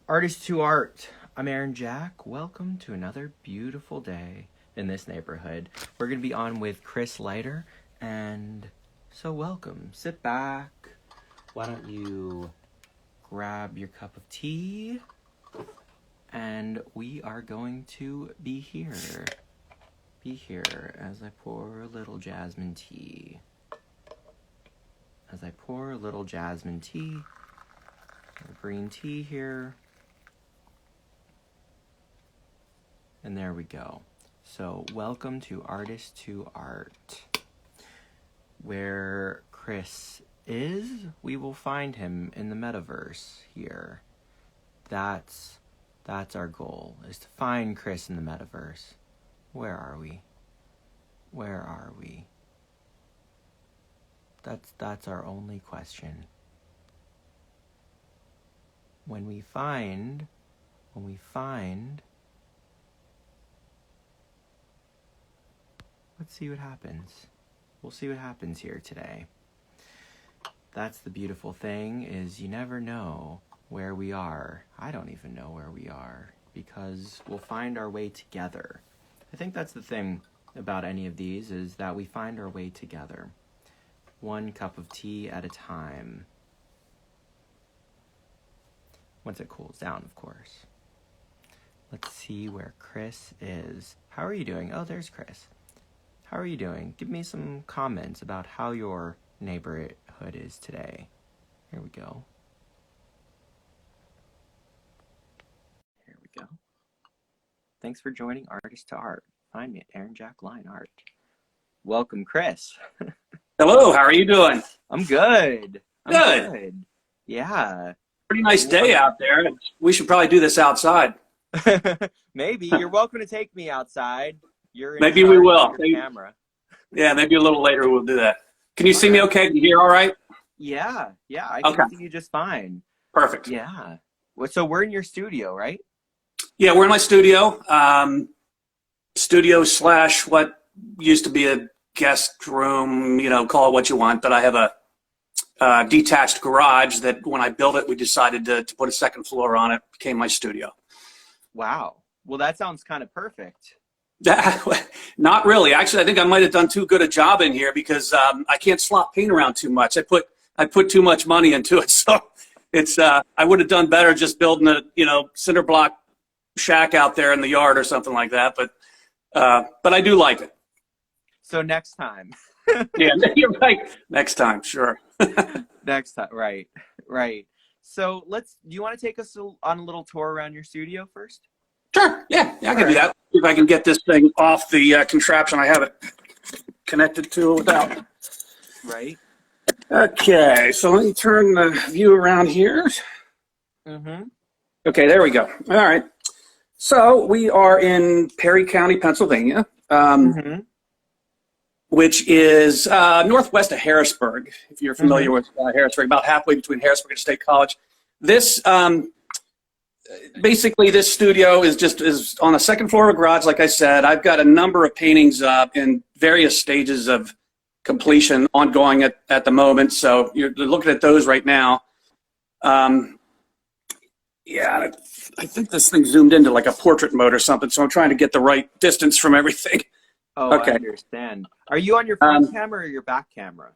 Artist to Art. I'm Aaron Jack. Welcome to another beautiful day in this neighborhood. We're going to be on with Chris Leiter, and so welcome. Sit back. Why don't you grab your cup of tea, and we are going to be here. Be here as I pour a little jasmine tea. Green tea here. And there we go. So, welcome to Artist to Art. Where Chris is, we will find him in the metaverse here. That's our goal, is to find Chris in the metaverse. Where are we? That's our only question. When we find, let's see what happens. We'll see what happens here today. That's the beautiful thing, is you never know where we are. I don't even know where we are, because we'll find our way together. I think that's the thing about any of these, is that we find our way together. One cup of tea at a time. Once it cools down, of course. Let's see where Chris is. How are you doing? Oh, there's Chris. How are you doing? Give me some comments about how your neighborhood is today. Here we go. Thanks for joining Artist to Art. Find me at Aaron Jack Line Art. Welcome, Chris. Hello, how are you doing? I'm good. Good. Yeah. Pretty nice day out there. We should probably do this outside. Maybe. You're welcome to take me outside. Maybe we will. Camera. Yeah, maybe a little later we'll do that. Can you see me okay? Can you hear all right? Yeah, I can see you just fine. Perfect. Yeah. So we're in your studio, right? Yeah, we're in my studio. Studio / what used to be a guest room, call it what you want. But I have a detached garage that when I built it, we decided to put a second floor on it. It became my studio. Wow. Well, that sounds kind of perfect. Not really. Actually, I think I might have done too good a job in here because I can't slop paint around too much. I put too much money into it, so it's I would have done better just building a cinder block shack out there in the yard or something like that. But I do like it. So next time. Yeah, you're right. Next time, sure. Next time, right. So do you want to take us on a little tour around your studio first? Sure. Yeah, I can do that. See if I can get this thing off the contraption I have it connected to without. Right. Okay, so let me turn the view around here. Mm-hmm. Okay, there we go. All right. So we are in Perry County, Pennsylvania, which is northwest of Harrisburg, if you're familiar with Harrisburg, about halfway between Harrisburg and State College. This basically, this studio is on the second floor of a garage, like I said. I've got a number of paintings in various stages of completion ongoing at the moment. So you're looking at those right now. Yeah, I think this thing zoomed into like a portrait mode or something. So I'm trying to get the right distance from everything. Oh, okay. I understand. Are you on your front camera or your back camera?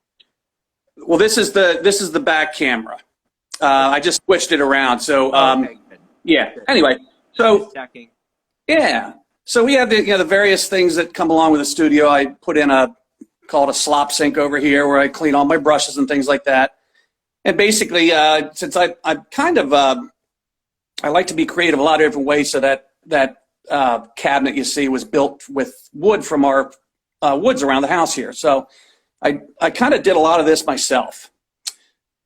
Well, this is the back camera. I just switched it around. So okay, good. Yeah. Anyway, so checking. Yeah. So we have the various things that come along with the studio. I put in called a slop sink over here where I clean all my brushes and things like that. And basically, since I'm kind of I like to be creative a lot of different ways. So that cabinet you see was built with wood from our woods around the house here. So I kind of did a lot of this myself.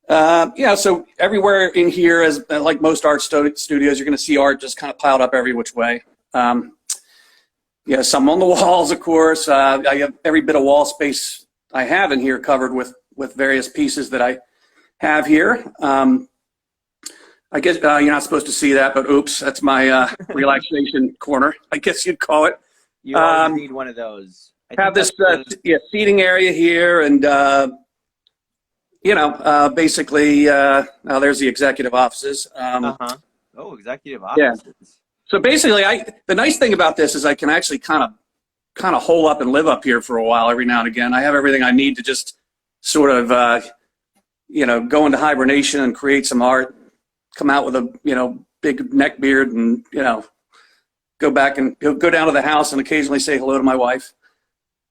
So everywhere in here, as like most art studios, you're going to see art just kind of piled up every which way. Some on the walls, of course. I have every bit of wall space I have in here covered with various pieces that I have here. I guess you're not supposed to see that, but oops, that's my relaxation corner, I guess you'd call it. You always need one of those. I have this seating area here, and basically, now there's the executive offices. Oh, executive Yeah. offices. So basically, the nice thing about this is I can actually kind of hole up and live up here for a while every now and again. I have everything I need to just sort of go into hibernation and create some art, come out with a big neck beard, and go back and go down to the house and occasionally say hello to my wife.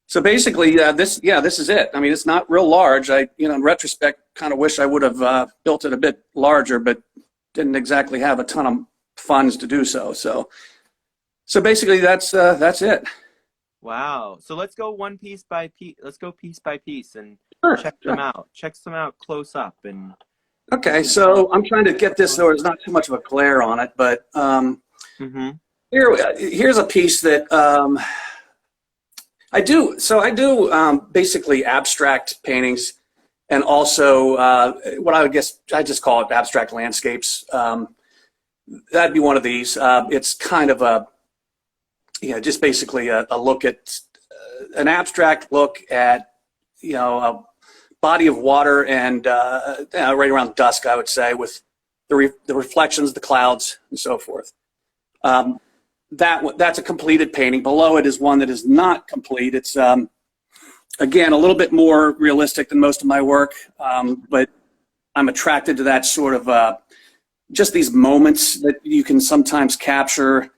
So basically, this is it. I mean, it's not real large. In retrospect, kind of wish I would have built it a bit larger, but didn't exactly have a ton of funds to do so. So basically, that's it. Wow. So let's go one piece by piece. Let's go piece by piece and Sure, check sure. them out. Check them out close up and. Okay, so I'm trying to get this so there's not too much of a glare on it, but Mm-hmm. here's a piece that I do. So I do basically abstract paintings, and also what I just call it abstract landscapes. That'd be one of these. It's kind of just basically a look at an abstract look at a body of water and right around dusk, I would say, with the reflections, the clouds, and so forth. That's a completed painting. Below it is one that is not complete. It's again a little bit more realistic than most of my work, but I'm attracted to that sort of just these moments that you can sometimes capture.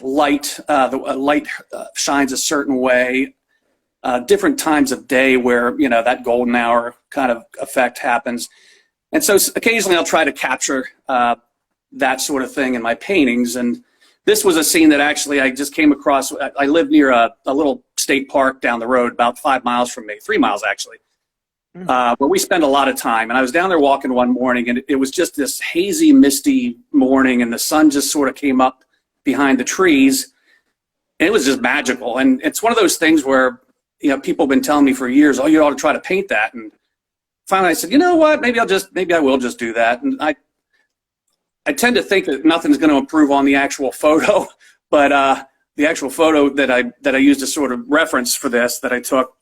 Light, the light shines a certain way. Different times of day where that golden hour kind of effect happens, and so occasionally I'll try to capture that sort of thing in my paintings. And this was a scene that actually I just came across. I live near a little state park down the road, about 5 miles from me, 3 miles actually, where we spend a lot of time. And I was down there walking one morning, and it was just this hazy, misty morning, and the sun just sort of came up behind the trees. And it was just magical. And it's one of those things where people have been telling me for years, oh, you ought to try to paint that. And finally I said, you know what, maybe I will just do that. And I tend to think that nothing's going to improve on the actual photo, but the actual photo that I used as sort of reference for this that I took.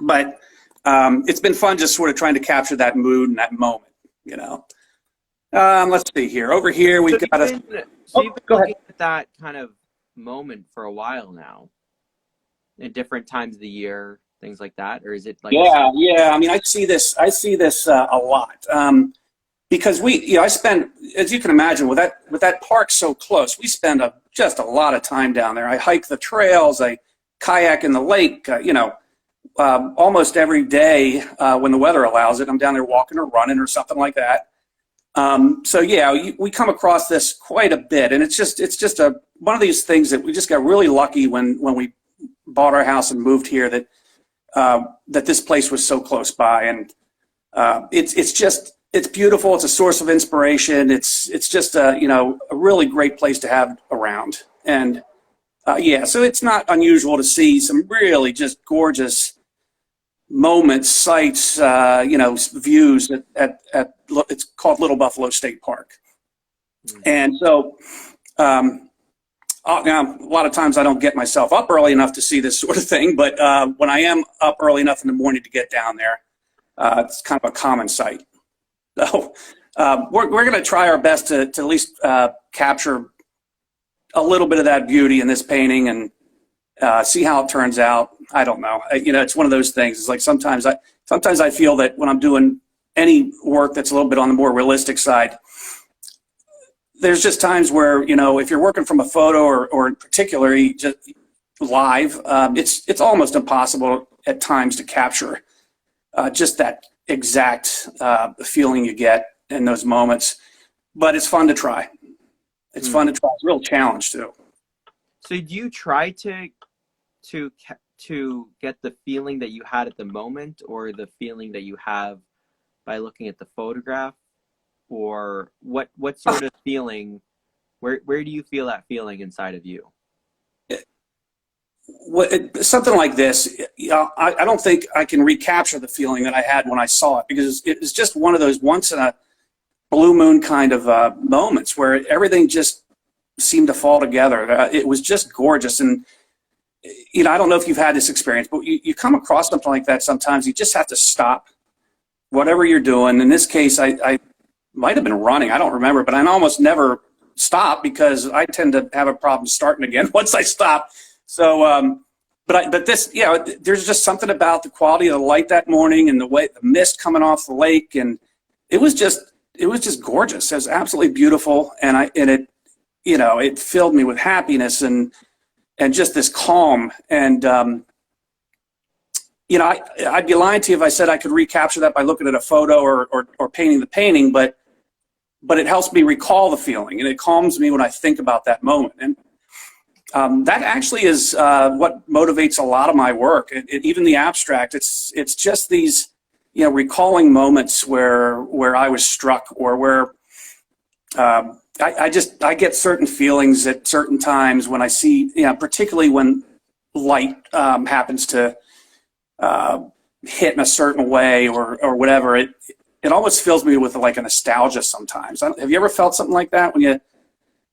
But it's been fun just sort of trying to capture that mood and that moment, Let's see here. Over here we've got you've been go ahead. looking at that kind of moment for a while now, in different times of the year, things like that, or is it like? Yeah. I mean, I see this a lot. Because I spend, as you can imagine, with that park so close, we spend just a lot of time down there. I hike the trails, I kayak in the lake, almost every day when the weather allows it. I'm down there walking or running or something like that. So yeah, we come across this quite a bit, and it's just one of these things that we just got really lucky when we bought our house and moved here that this place was so close by, and it's beautiful. It's a source of inspiration. It's just a really great place to have around. And so it's not unusual to see some really just gorgeous moments, sights, views at it's called Little Buffalo State Park. Mm-hmm. And so now, a lot of times I don't get myself up early enough to see this sort of thing, but when I am up early enough in the morning to get down there, it's kind of a common sight. So we're going to try our best to at least capture a little bit of that beauty in this painting and see how it turns out. I don't know. It's one of those things. It's like sometimes I feel that when I'm doing any work that's a little bit on the more realistic side, there's just times where, if you're working from a photo or particularly just live, it's almost impossible at times to capture just that exact feeling you get in those moments. But it's fun to try. It's fun to try. It's a real challenge too. So do you try to get the feeling that you had at the moment, or the feeling that you have by looking at the photograph, or what sort of feeling? Where do you feel that feeling inside of you? Something like this, I don't think I can recapture the feeling that I had when I saw it, because it was just one of those once in a blue moon kind of moments where everything just seemed to fall together. It was just gorgeous. And I don't know if you've had this experience, but you come across something like that sometimes. You just have to stop whatever you're doing. In this case, I might have been running. I don't remember, but I almost never stop because I tend to have a problem starting again once I stop. So, but this, there's just something about the quality of the light that morning and the way the mist coming off the lake, and it was just gorgeous. It was absolutely beautiful, and it filled me with happiness and just this calm. And I'd be lying to you if I said I could recapture that by looking at a photo or painting the painting, but it helps me recall the feeling, and it calms me when I think about that moment. And that actually is what motivates a lot of my work. Even the abstract, it's just these, recalling moments where I was struck, or where I get certain feelings at certain times when I see, particularly when light happens to hit in a certain way or whatever. It almost fills me with like a nostalgia sometimes. Have you ever felt something like that when you?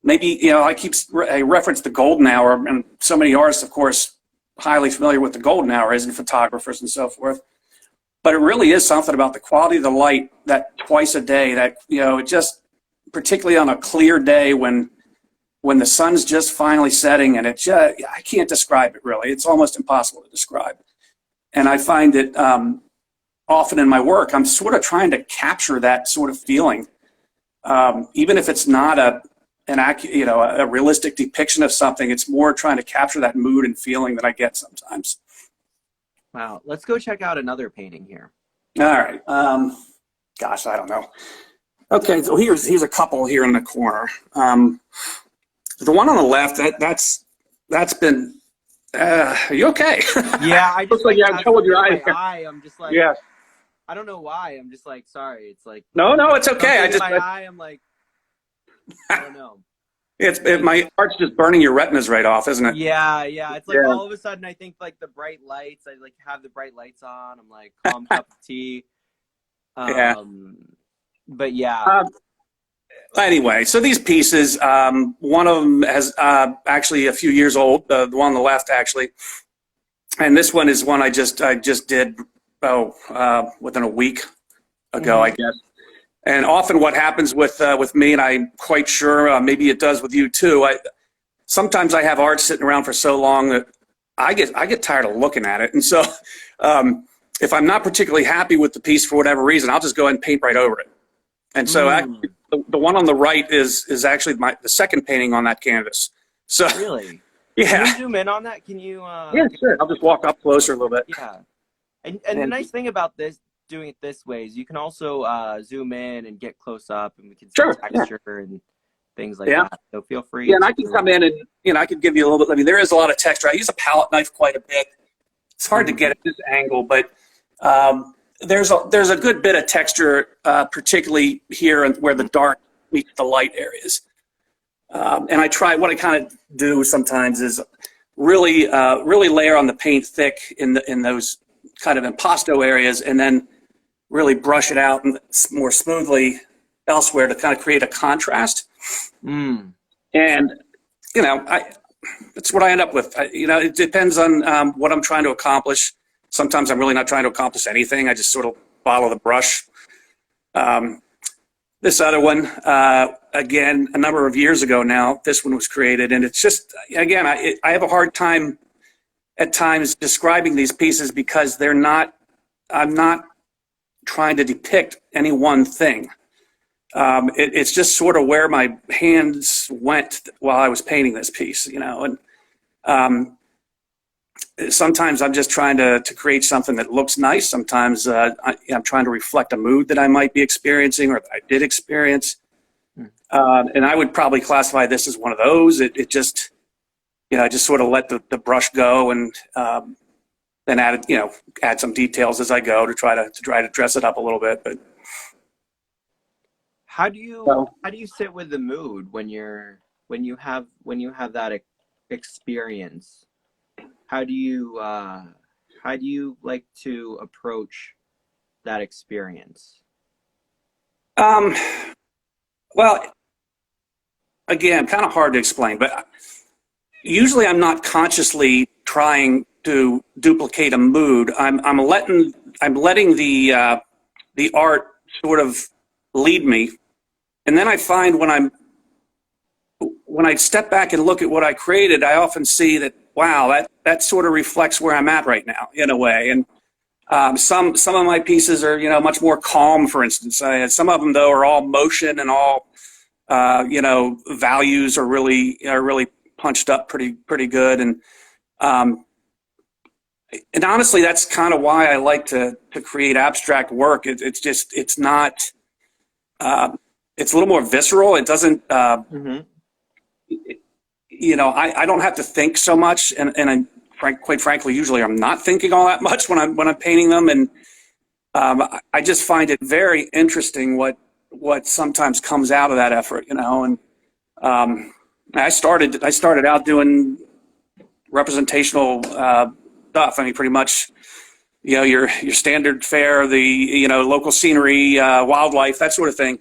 Maybe, I reference the golden hour, and so many artists, of course, highly familiar with the golden hour, and photographers and so forth. But it really is something about the quality of the light that twice a day, that, it just, particularly on a clear day when the sun's just finally setting, and I can't describe it really. It's almost impossible to describe. And I find that often in my work, I'm sort of trying to capture that sort of feeling, even if it's not a realistic depiction of something. It's more trying to capture that mood and feeling that I get sometimes. Wow. Let's go check out another painting here. All right. Gosh, I don't know. Okay, so here's a couple here in the corner. The one on the left, that's been. Are you okay? Yeah, I just looks like you have trouble with your eye. I'm just like, yeah. I don't know why. I'm just like, sorry. It's like, no, it's okay. I'm like, I don't know. My art's just burning your retinas right off, isn't it? Yeah. It's like all of a sudden I think like the bright lights. I like have the bright lights on. I'm like, calm cup of tea. Yeah. But yeah. Anyway, so these pieces, one of them has actually a few years old. The one on the left, actually, and this one is one I just did within a week ago, I guess. And often what happens with me, and I'm quite sure maybe it does with you too, sometimes I have art sitting around for so long that I get tired of looking at it. And so if I'm not particularly happy with the piece for whatever reason, I'll just go ahead and paint right over it. And so actually, the one on the right is actually the second painting on that canvas. So really? Yeah. Can you zoom in on that? Can you? Yeah, sure. I'll just walk up closer a little bit. Yeah. And the nice thing about doing it this way is you can also zoom in and get close up, and we can see texture and things like that. So feel free. Yeah, and I can come in and I can give you a little bit. I mean, there is a lot of texture. I use a palette knife quite a bit. It's hard to get at this angle, but there's a good bit of texture, particularly here where the dark meets the light areas. And what I kind of do sometimes is really layer on the paint thick in those kind of impasto areas, and then really brush it out more smoothly elsewhere to kind of create a contrast. And that's what I end up with. It depends on what I'm trying to accomplish. Sometimes I'm really not trying to accomplish anything. I just sort of follow the brush. This other one, again, a number of years ago now, this one was created, and it's just, again, I have a hard time at times describing these pieces because I'm not trying to depict any one thing. It's just sort of where my hands went while I was painting this piece, and sometimes I'm just trying to create something that looks nice. Sometimes I'm trying to reflect a mood that I might be experiencing or that I did experience. And I would probably classify this as one of those. It just, I just sort of let the brush go and then add some details as I go to try to dress it up a little bit. But how do you sit with the mood when you have that experience? How do you like to approach that experience? Well, again, kind of hard to explain, but usually I'm not consciously trying to duplicate a mood. I'm letting the art sort of lead me And then I find when I step back and look at what I created, I often see that, wow, that sort of reflects where I'm at right now in a way. And some of my pieces are, much more calm, for instance. Some of them, though, are all motion and all, values are really punched up pretty good. And honestly, that's kind of why I like to create abstract work. It's not, it's a little more visceral. It doesn't, I don't have to think so much, and quite frankly, usually I'm not thinking all that much when I'm painting them, and I just find it very interesting what sometimes comes out of that effort, And I started out doing representational stuff. I mean, pretty much, your standard fare, the local scenery, wildlife, that sort of thing.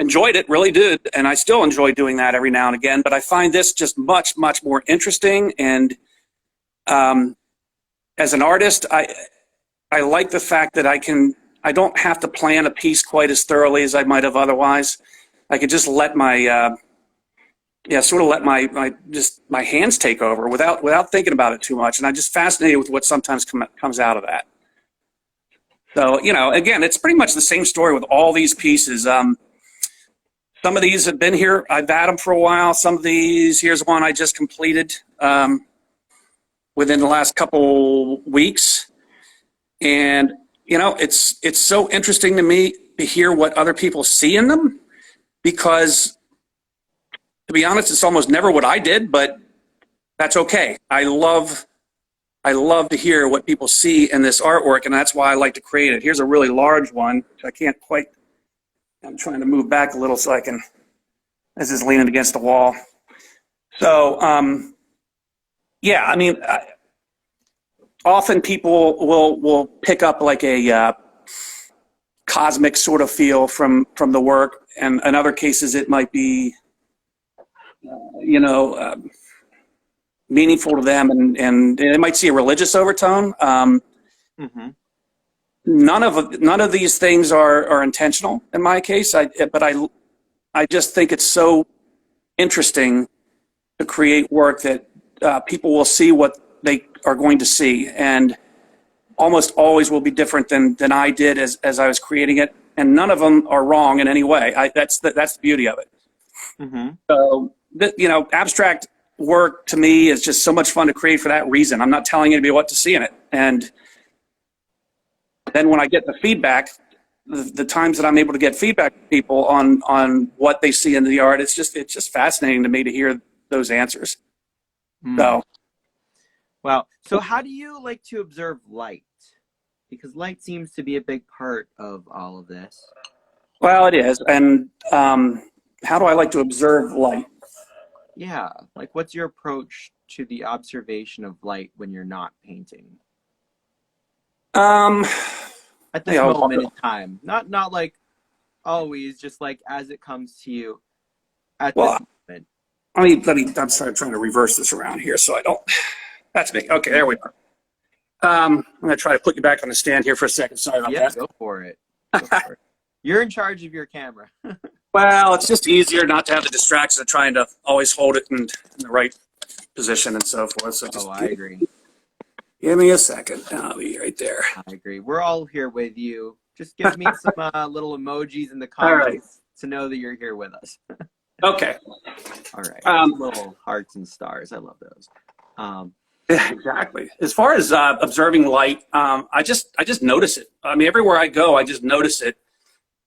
Enjoyed it, really did, and I still enjoy doing that every now and again. But I find this just much more interesting. And as an artist, I like the fact that I don't have to plan a piece quite as thoroughly as I might have otherwise. I could just let my my hands take over without thinking about it too much. And I'm just fascinated with what sometimes comes out of that. So again, it's pretty much the same story with all these pieces. Some of these have been here. I've had them for a while. Some of these, here's one I just completed within the last couple weeks. And, it's so interesting to me to hear what other people see in them, because, to be honest, it's almost never what I did, but that's okay. I love to hear what people see in this artwork, and that's why I like to create it. Here's a really large one, which I can't quite. I'm trying to move back a little so I can, this is leaning against the wall. So, often people will pick up like a cosmic sort of feel from the work, and in other cases it might be, meaningful to them, and they might see a religious overtone. None of these things are intentional in my case. But I just think it's so interesting to create work that people will see what they are going to see, and almost always will be different than I did as I was creating it. And none of them are wrong in any way. That's the beauty of it. So abstract work to me is just so much fun to create for that reason. I'm not telling anybody what to see in it, and then when I get the feedback, the times that I'm able to get feedback from people on what they see in the art, it's just fascinating to me to hear those answers. So, wow. So how do you like to observe light? Because light seems to be a big part of all of this. Well, it is. And how do I like to observe light? Yeah. Like, what's your approach to the observation of light when you're not painting? At this moment in time, not like always, just like as it comes to you at this moment. I'm sorry, I'm trying to reverse this around here so I don't. That's me. Okay, there we are. I'm going to try to put you back on the stand here for a second. Sorry about that. Go for it. You're in charge of your camera. Well, it's just easier not to have the distraction of trying to always hold it in the right position and so forth. So I agree. Give me a second. I'll be right there. I agree. We're all here with you. Just give me some little emojis in the comments to know that you're here with us. Okay. All right. Little hearts and stars. I love those. Yeah, exactly. As far as observing light, I just notice it. I mean, everywhere I go, I just notice it.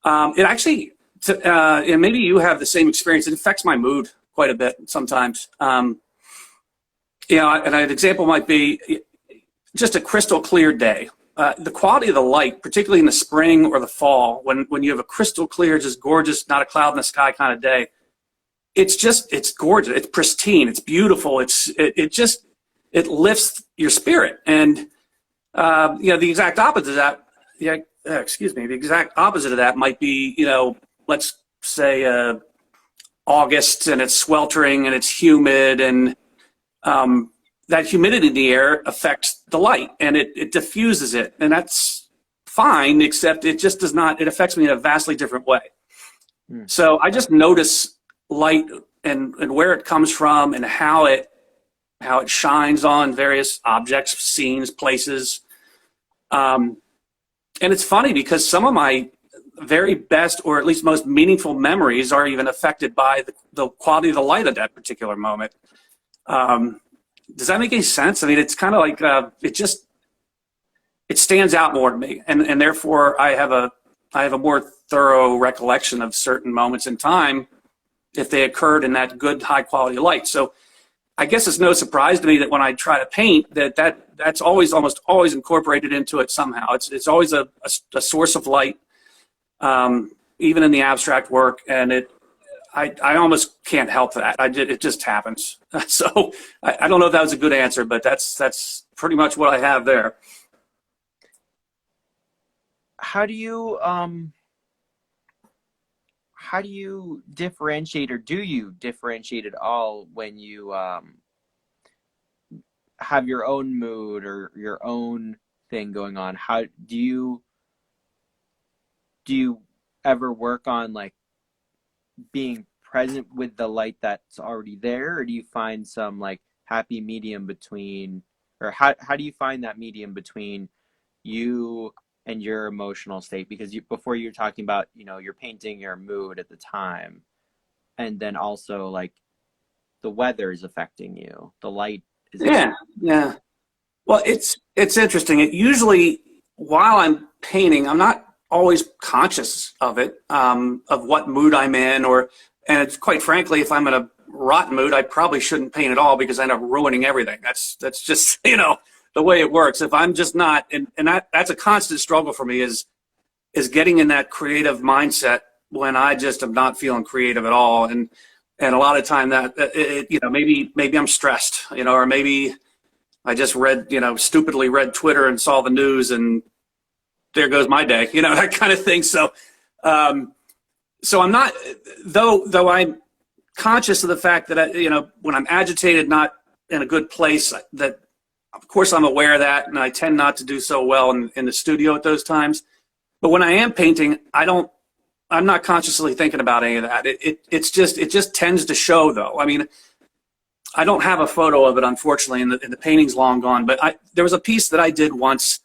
It actually, and maybe you have the same experience. It affects my mood quite a bit sometimes. And an example might be just a crystal clear day. The quality of the light, particularly in the spring or the fall, when you have a crystal clear, just gorgeous, not a cloud in the sky kind of day, it's gorgeous. It's pristine. It's beautiful. It lifts your spirit. And the exact opposite of that, the exact opposite of that might be, let's say August, and it's sweltering and it's humid, and that humidity in the air affects the light, and it diffuses it, and that's fine, except it just does not. It affects me in a vastly different way. Hmm. So I just notice light and where it comes from and how it shines on various objects, scenes, places. And it's funny because some of my very best or at least most meaningful memories are even affected by the quality of the light at that particular moment. Does that make any sense? I mean, it's kind of like it stands out more to me, and therefore I have a more thorough recollection of certain moments in time if they occurred in that good high quality light. So I guess it's no surprise to me that when I try to paint, that's almost always incorporated into it somehow. It's always a source of light, even in the abstract work, and I almost can't help that. It just happens. So I don't know if that was a good answer, but that's pretty much what I have there. How do you differentiate, or do you differentiate at all when you have your own mood or your own thing going on? How do you ever work on like being present with the light that's already there, or do you find some like happy medium between, or how do you find that medium between you and your emotional state? Because before you were talking about, you're painting your mood at the time, and then also like the weather is affecting you, the light is Yeah. Well, it's interesting. It usually, while I'm painting, I'm not always conscious of it, of what mood I'm in, and it's quite frankly, if I'm in a rotten mood, I probably shouldn't paint at all because I end up ruining everything. That's just the way it works. If I'm just not, and that's a constant struggle for me is getting in that creative mindset when I just am not feeling creative at all, and a lot of time that maybe I'm stressed, or maybe I just stupidly read Twitter and saw the news and there goes my day, that kind of thing. So, so I'm not, though I'm conscious of the fact that when I'm agitated, not in a good place, that of course I'm aware of that, and I tend not to do so well in the studio at those times. But when I am painting, I'm not consciously thinking about any of that. It just tends to show, though. I mean, I don't have a photo of it, unfortunately, and the painting's long gone. But there was a piece that I did once.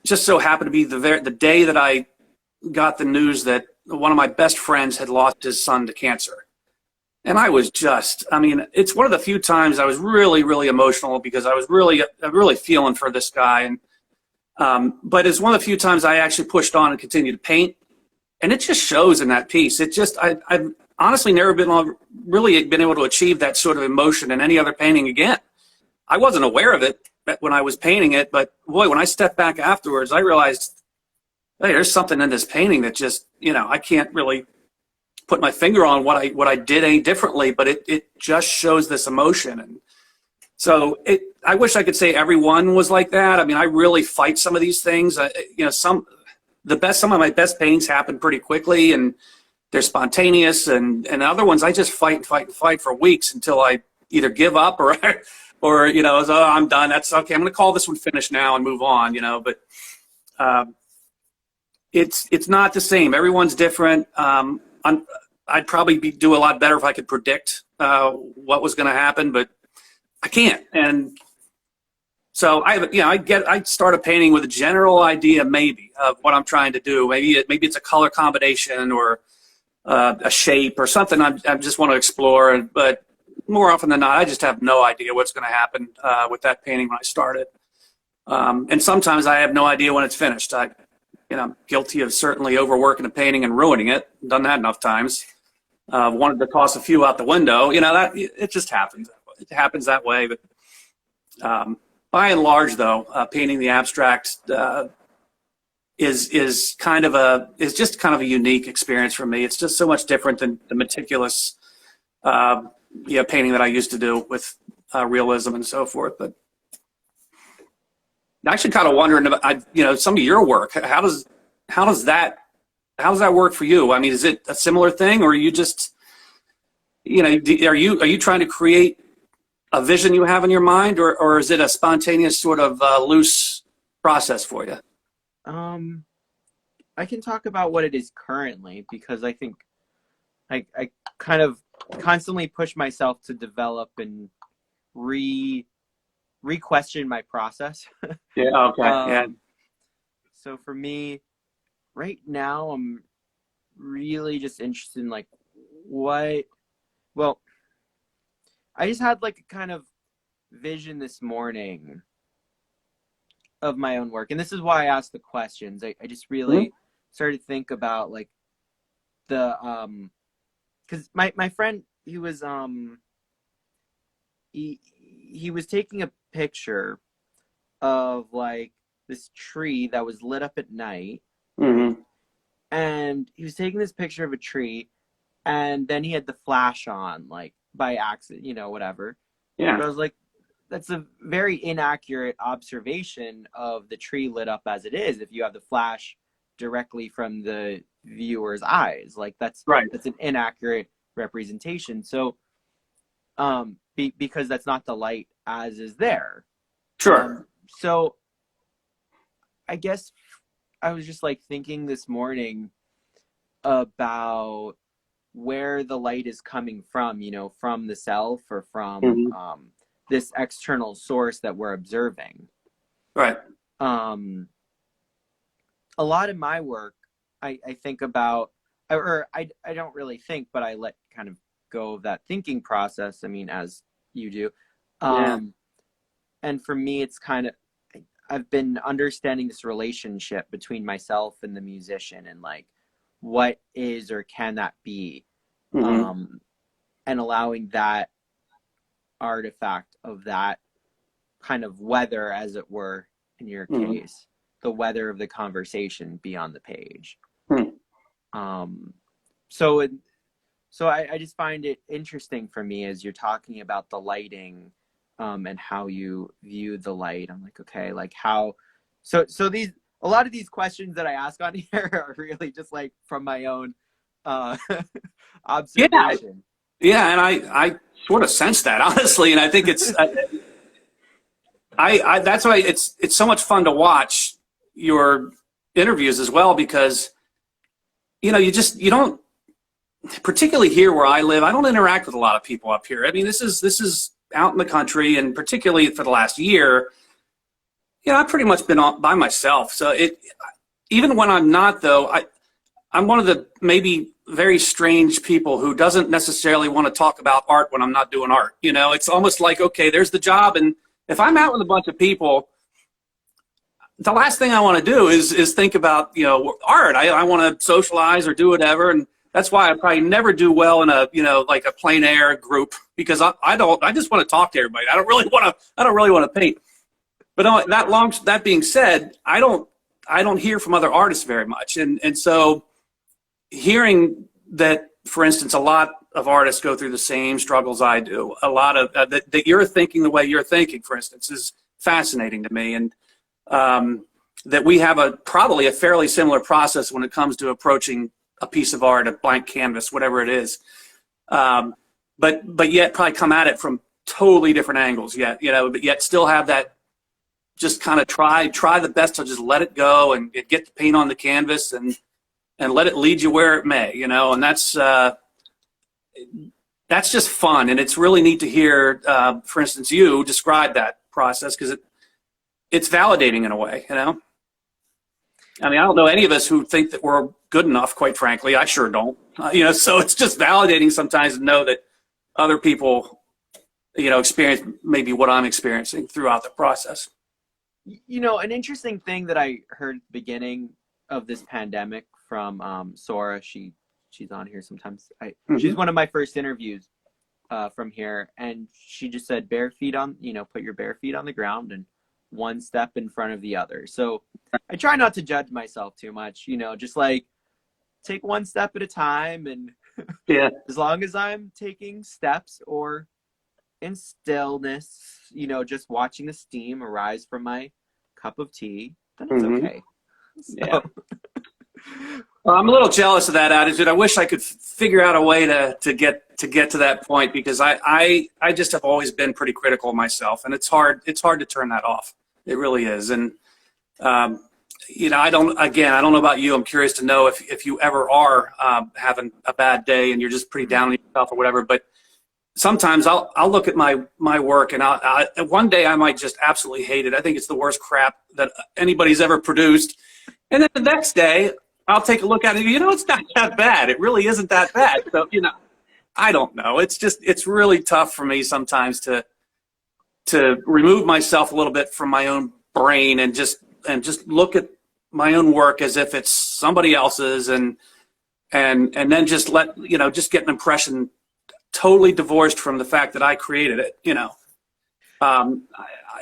Just so happened to be the day that I got the news that one of my best friends had lost his son to cancer. And I was it's one of the few times I was really, really emotional because I was really feeling for this guy. And but it's one of the few times I actually pushed on and continued to paint. And it just shows in that piece. I've honestly never really been able to achieve that sort of emotion in any other painting again. I wasn't aware of it when I was painting it, but boy, when I stepped back afterwards, I realized, hey, there's something in this painting that just, I can't really put my finger on what I did any differently, but it just shows this emotion. And so I wish I could say everyone was like that. I mean, I really fight some of these things. Some of my best paintings happen pretty quickly and they're spontaneous, and other ones I just fight for weeks until I either give up or I'm done. That's okay. I'm going to call this one finished now and move on. But it's not the same. Everyone's different. I'd probably do a lot better if I could predict what was going to happen, but I can't. And so I start a painting with a general idea maybe of what I'm trying to do. Maybe it's a color combination or a shape or something I just want to explore. But more often than not, I just have no idea what's going to happen with that painting when I start it. And sometimes I have no idea when it's finished. I'm guilty of certainly overworking a painting and ruining it. Done that enough times. Wanted to toss a few out the window. That it just happens. It happens that way. But by and large, though, painting the abstract is just kind of a unique experience for me. It's just so much different than the meticulous painting that I used to do with realism and so forth. But I'm actually kind of wondering about some of your work. How does that work for you? I mean, is it a similar thing, or are you just are you trying to create a vision you have in your mind, or is it a spontaneous sort of loose process for you? I can talk about what it is currently, because I think I kind of constantly push myself to develop and re-question my process. Yeah. Okay. Yeah. So for me, right now, I'm really just interested in like what, well, I just had like a kind of vision this morning of my own work. And this is why I asked the questions. I just really started to think about like the, cause my friend, he was taking a picture of like this tree that was lit up at night. Mm-hmm. And he was taking this picture of a tree, and then he had the flash on, like by accident, you know, whatever. Yeah. But I was like, that's a very inaccurate observation of the tree lit up as it is if you have the flash directly from the viewer's eyes. Like that's Right. That's an inaccurate representation. So because that's not the light as is there. Sure. So I guess I was just like thinking this morning about where the light is coming from, you know, from the self or from this external source that we're observing. Right. A lot of my work, I think about, or I don't really think, but I let kind of go of that thinking process. I mean, as you do. And for me, it's kind of, I've been understanding this relationship between myself and the musician, and like, what is or can that be? And allowing that artifact of that kind of weather, as it were, in your case, the weather of the conversation be on the page. So I just find it interesting for me as you're talking about the lighting, and how you view the light. I'm like, okay, like how, so these, a lot of these questions that I ask on here are really just like from my own observation. Yeah, and I sort of sense that, honestly, and I think it's I that's why it's so much fun to watch your interviews as well, because you know, you don't, particularly here where I live, I don't interact with a lot of people up here. I mean, this is out in the country, and particularly for the last year, you know, I've pretty much been by myself. So even when I'm not, though, I'm one of the maybe very strange people who doesn't necessarily want to talk about art when I'm not doing art. You know, it's almost like, okay, there's the job, and if I'm out with a bunch of people, the last thing I want to do is think about, you know, art. I want to socialize or do whatever, and that's why I probably never do well in a, you know, like a plein air group, because I just want to talk to everybody. I don't really want to paint. But that being said, I don't hear from other artists very much, and so hearing that, for instance, a lot of artists go through the same struggles I do, a lot of that you're thinking the way you're thinking, for instance, is fascinating to me, and that we have probably a fairly similar process when it comes to approaching a piece of art, a blank canvas, whatever it is, but yet probably come at it from totally different angles. Yet, you know, but yet still have that, just kind of try the best to just let it go and get the paint on the canvas and let it lead you where it may, you know. And that's just fun, and it's really neat to hear, for instance, you describe that process, because it's validating in a way, you know. I mean, I don't know any of us who think that we're good enough, quite frankly. I sure don't. You know, so it's just validating sometimes to know that other people, you know, experience maybe what I'm experiencing throughout the process. You know, an interesting thing that I heard at the beginning of this pandemic from Sora, she's on here sometimes. She's one of my first interviews from here, and she just said put your bare feet on the ground and one step in front of the other. So I try not to judge myself too much, you know, just like take one step at a time, and as long as I'm taking steps or in stillness, you know, just watching the steam arise from my cup of tea, then it's okay. So. Yeah. Well, I'm a little jealous of that attitude. I wish I could figure out a way to get to that point, because I just have always been pretty critical of myself, and it's hard to turn that off. It really is. And I don't know about you. I'm curious to know if you ever are having a bad day and you're just pretty down on yourself or whatever. But sometimes I'll look at my work and one day I might just absolutely hate it. I think it's the worst crap that anybody's ever produced. And then the next day I'll take a look at it and it's not that bad. It really isn't that bad. So, I don't know. It's really tough for me sometimes to remove myself a little bit from my own brain and just look at my own work as if it's somebody else's and then just just get an impression totally divorced from the fact that I created it.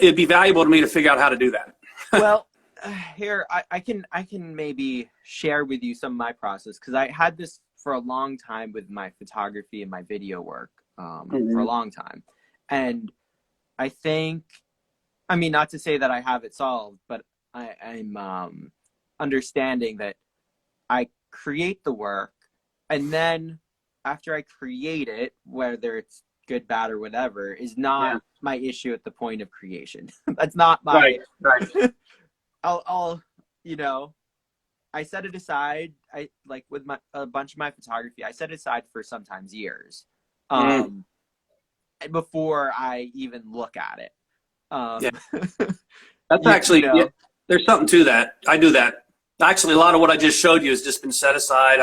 It'd be valuable to me to figure out how to do that. Well, here I can maybe share with you some of my process, because I had this for a long time with my photography and my video work for a long time. And I think, not to say that I have it solved, but I'm understanding that I create the work, and then after I create it, whether it's good, bad, or whatever, is not my issue at the point of creation. That's not my right. I'll I set it aside. I like with a bunch of my photography, I set it aside for sometimes years before I even look at it. That's actually there's something to that. I do that. Actually, a lot of what I just showed you has just been set aside.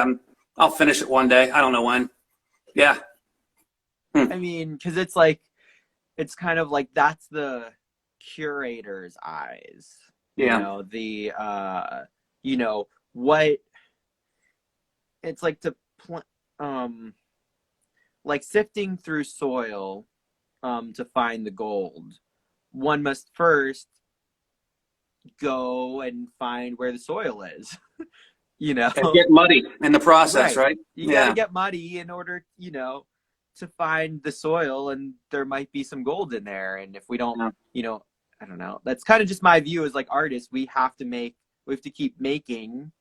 I'll finish it one day. I don't know when. Yeah. Because it's kind of like that's the curator's eyes. What it's like to like sifting through soil to find the gold. One must first go and find where the soil is. And get muddy in the process, right? You gotta get muddy in order to find the soil, and there might be some gold in there. And if we don't I don't know, that's kind of just my view as like artists. We have to keep making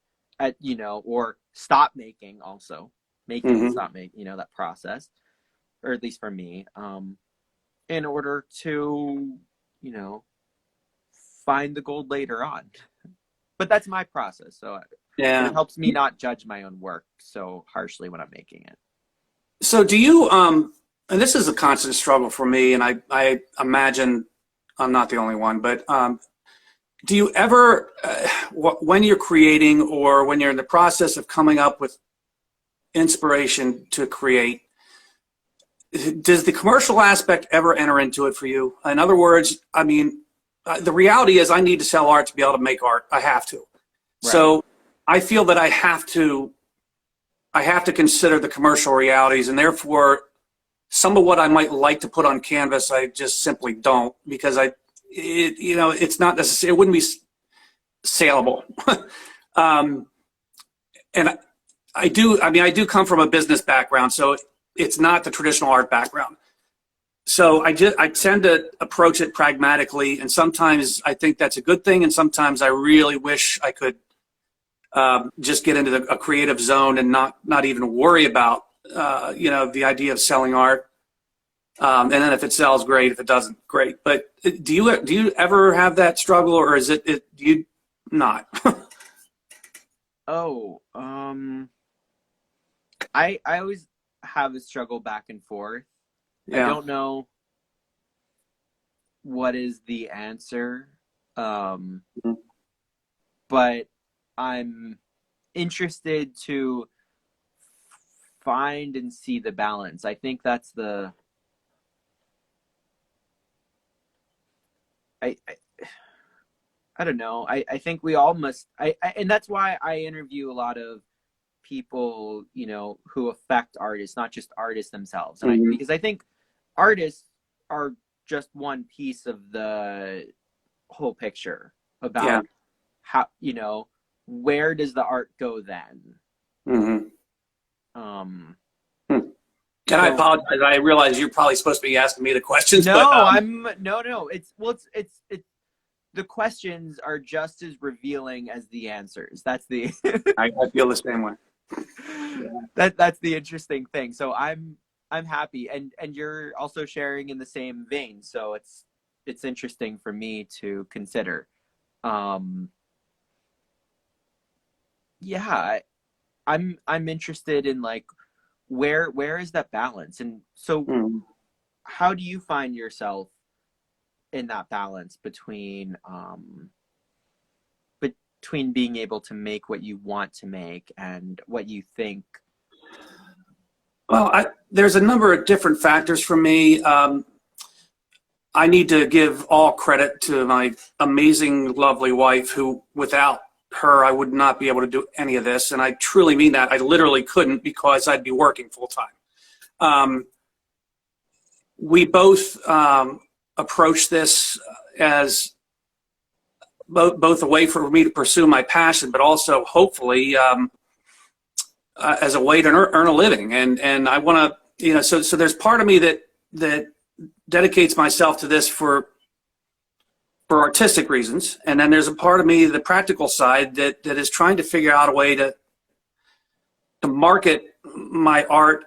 or stop making, also making and stop making, that process, or at least for me, in order to find the gold later on. But that's my process, so it helps me not judge my own work so harshly when I'm making it. So do you and this is a constant struggle for me, and I imagine I'm not the only one, but do you ever, when you're creating or when you're in the process of coming up with inspiration to create, does the commercial aspect ever enter into it for you? In other words, the reality is I need to sell art to be able to make art. I have to. Right. So I feel that I have to consider the commercial realities, and therefore some of what I might like to put on canvas, I just simply don't, because it's not necessarily, it wouldn't be saleable. And I do come from a business background, so it's not the traditional art background. So I tend to approach it pragmatically, and sometimes I think that's a good thing, and sometimes I really wish I could just get into a creative zone and not even worry about the idea of selling art. And then if it sells, great. If it doesn't, great. But do you ever have that struggle, or is it do you not? I always have a struggle back and forth. I don't know what is the answer, but I'm interested to find and see the balance. I think that's I don't know. I think we all must, and that's why I interview a lot of people, who affect artists, not just artists themselves. And because I think artists are just one piece of the whole picture about how, where does the art go then? And I apologize. I realize you're probably supposed to be asking me the questions. No, but, no. It's the questions are just as revealing as the answers. That's the. I feel the same way. That's the interesting thing. So I'm happy, and you're also sharing in the same vein. So it's interesting for me to consider. yeah, I'm interested in like where is that balance? And so Mm. how do you find yourself in that balance between being able to make what you want to make and what you think? Well, there's a number of different factors for me. I need to give all credit to my amazing, lovely wife, who without her, I would not be able to do any of this. And I truly mean that. I literally couldn't because I'd be working full time. Um, we both approach this as both a way for me to pursue my passion, but also hopefully as a way to earn a living. And I want to, so there's part of me that dedicates myself to this for artistic reasons, and then there's a part of me, the practical side, that is trying to figure out a way to market my art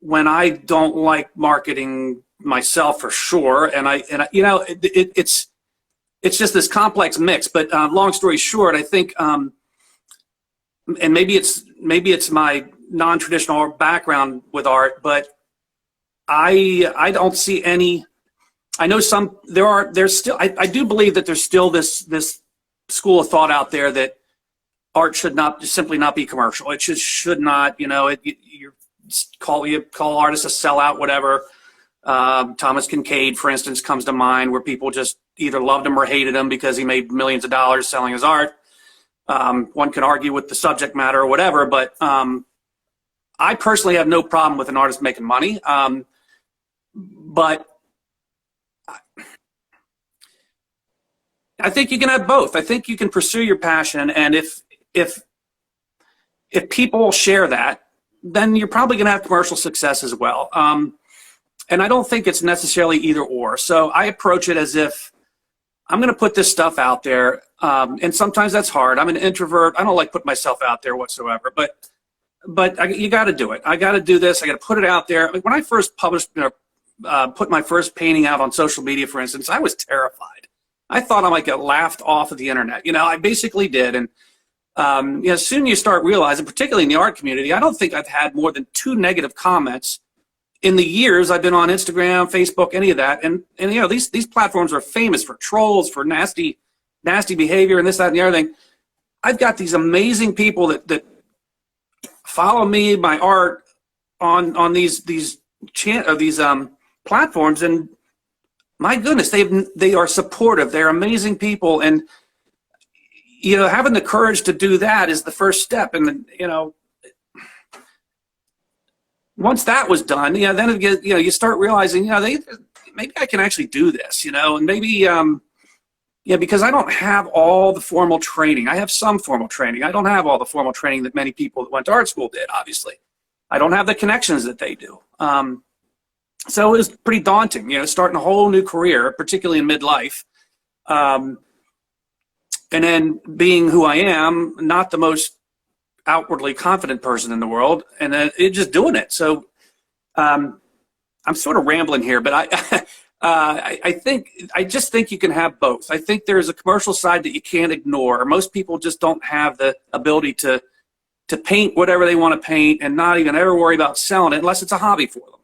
when I don't like marketing myself, for sure. And it's just this complex mix. But long story short, I think, and maybe it's my non-traditional background with art, but I don't see any. I know there's still, I do believe that there's still this school of thought out there that art should simply not be commercial. It should not, you call artists a sellout, whatever. Thomas Kincaid, for instance, comes to mind, where people just either loved him or hated him because he made millions of dollars selling his art. One can argue with the subject matter or whatever, but I personally have no problem with an artist making money. But I think you can have both. I think you can pursue your passion, and if people share that, then you're probably going to have commercial success as well. And I don't think it's necessarily either or. So I approach it as if I'm going to put this stuff out there, and sometimes that's hard. I'm an introvert. I don't like putting myself out there whatsoever. But you got to do it. I got to do this. I got to put it out there. Like when I first published, put my first painting out on social media, for instance, I was terrified. I thought I might get laughed off of the internet. I basically did. And soon you start realizing, particularly in the art community, I don't think I've had more than 2 negative comments in the years I've been on Instagram, Facebook, any of that. And these platforms are famous for trolls, for nasty behavior, and this, that, and the other thing. I've got these amazing people that follow me, my art, on these platforms, and my goodness, they are supportive. They're amazing people, and having the courage to do that is the first step. And once that was done, then you start realizing, maybe I can actually do this, and maybe because I don't have all the formal training. I have some formal training. I don't have all the formal training that many people that went to art school did. Obviously, I don't have the connections that they do. So it was pretty daunting, starting a whole new career, particularly in midlife. And then being who I am, not the most outwardly confident person in the world, and then just doing it. So I'm sort of rambling here, but I just think you can have both. I think there's a commercial side that you can't ignore. Most people just don't have the ability to paint whatever they want to paint and not even ever worry about selling it unless it's a hobby for them.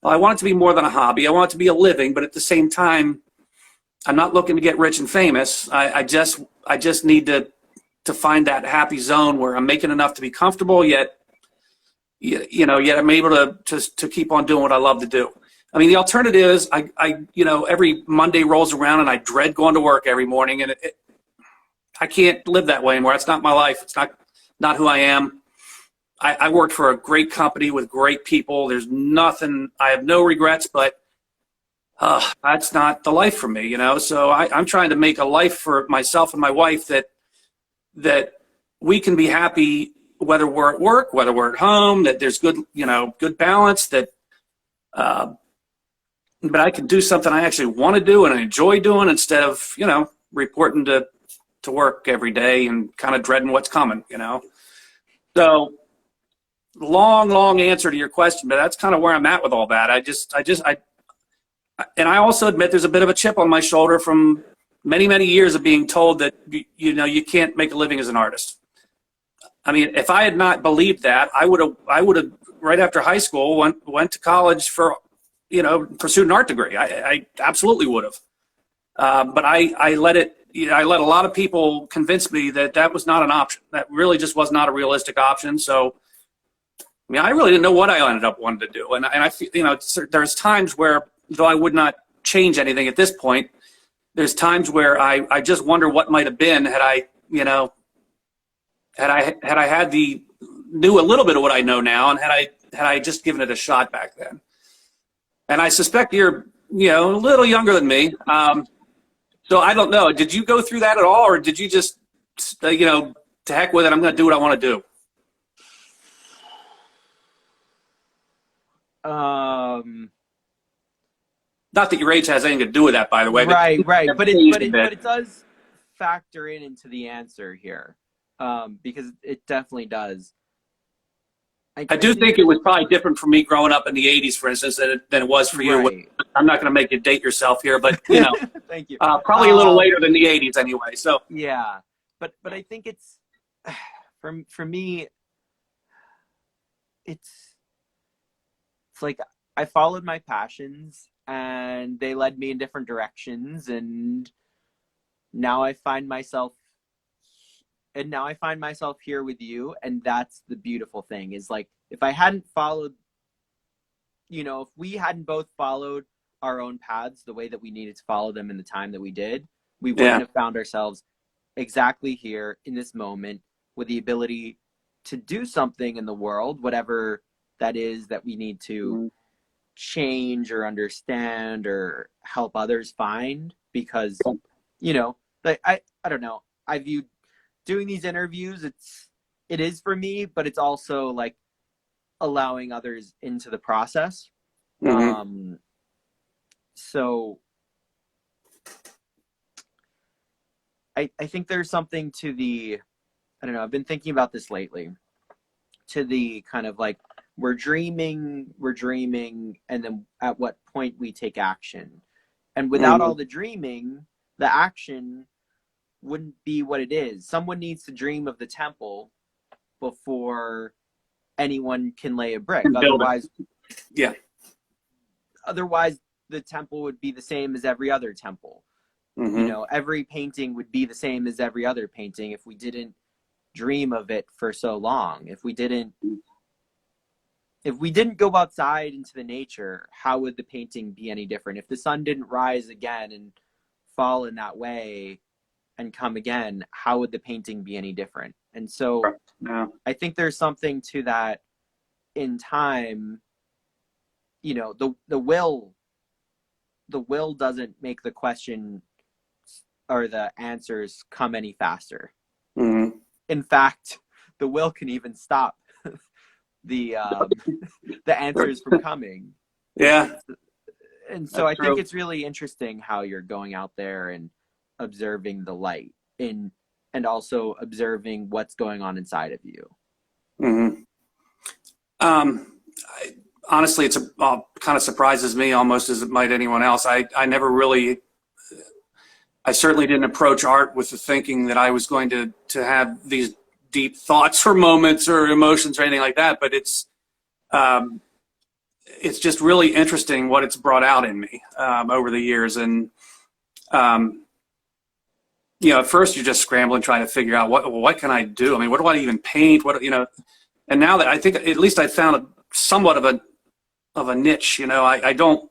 Well, I want it to be more than a hobby. I want it to be a living, but at the same time, I'm not looking to get rich and famous. I just need to find that happy zone where I'm making enough to be comfortable, yet I'm able to keep on doing what I love to do. I mean, the alternative is every Monday rolls around and I dread going to work every morning, and I can't live that way anymore. It's not my life. It's not who I am. I worked for a great company with great people. There's nothing, I have no regrets, but that's not the life for me, So I'm trying to make a life for myself and my wife that we can be happy whether we're at work, whether we're at home, that there's good balance, that but I can do something I actually want to do and I enjoy doing, instead of, reporting to work every day and kind of dreading what's coming, So long answer to your question, but that's kind of where I'm at with all that. And I also admit there's a bit of a chip on my shoulder from many years of being told that, you can't make a living as an artist. I mean, if I had not believed that, I would have right after high school went to college for, pursued an art degree. I absolutely would have. But I let I let a lot of people convince me that was not an option. That really just was not a realistic option. So, I mean, I really didn't know what I ended up wanting to do. And I feel, there's times where, though I would not change anything at this point, there's times where I just wonder what might have been had I, knew a little bit of what I know now, and had I just given it a shot back then. And I suspect you're, a little younger than me. So I don't know. Did you go through that at all, or did you just, to heck with it, I'm going to do what I want to do? Not that your age has anything to do with that, by the way. Right. But it does factor into the answer here, because it definitely does. I do think it was probably different for me growing up in the 80s, for instance, than it was for you. Right. I'm not going to make you date yourself here, but, Thank you. probably a little later than the 80s anyway. So yeah, but I think it's, for me, it's like I followed my passions and they led me in different directions, and now I find myself here with you. And that's the beautiful thing, is like, if I hadn't followed, if we hadn't both followed our own paths the way that we needed to follow them in the time that we did, we wouldn't have found ourselves exactly here in this moment with the ability to do something in the world, whatever that is that we need to change or understand or help others find. Because, like, I don't know, I view doing these interviews, it is for me, but it's also like allowing others into the process. So I think there's something to the, I don't know, I've been thinking about this lately, to the kind of like, we're dreaming, and then at what point we take action. And without all the dreaming, the action wouldn't be what it is. Someone needs to dream of the temple before anyone can lay a brick. Otherwise the temple would be the same as every other temple. Every painting would be the same as every other painting if we didn't dream of it for so long. If we didn't go outside into the nature, how would the painting be any different? If the sun didn't rise again and fall in that way and come again, how would the painting be any different? And so I think there's something to that in time. The will doesn't make the question or the answers come any faster. In fact, the will can even stop the answers from coming. And so I think it's really interesting how you're going out there and observing the light and also observing what's going on inside of you. Honestly, it's kind of surprises me almost as it might anyone else. I certainly didn't approach art with the thinking that I was going to have these deep thoughts or moments or emotions or anything like that. But it's just really interesting what it's brought out in me over the years. And at first you're just scrambling, trying to figure out what can I do? I mean, what do I even paint? And now that I think at least I found somewhat of a niche, I don't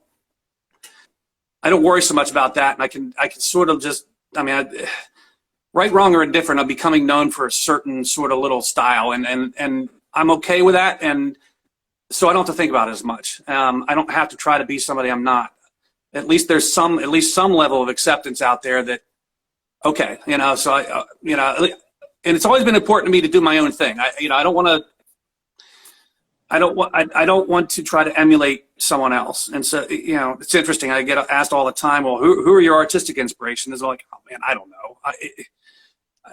worry so much about that. And I can sort of just, right, wrong, or indifferent, I'm becoming known for a certain sort of little style, and I'm okay with that. And so I don't have to think about it as much. I don't have to try to be somebody I'm not. At least there's some level of acceptance out there that, okay, so and it's always been important to me to do my own thing. I don't want to try to emulate someone else. And so, it's interesting. I get asked all the time, well, who are your artistic inspirations? I'm like, oh man, I don't know.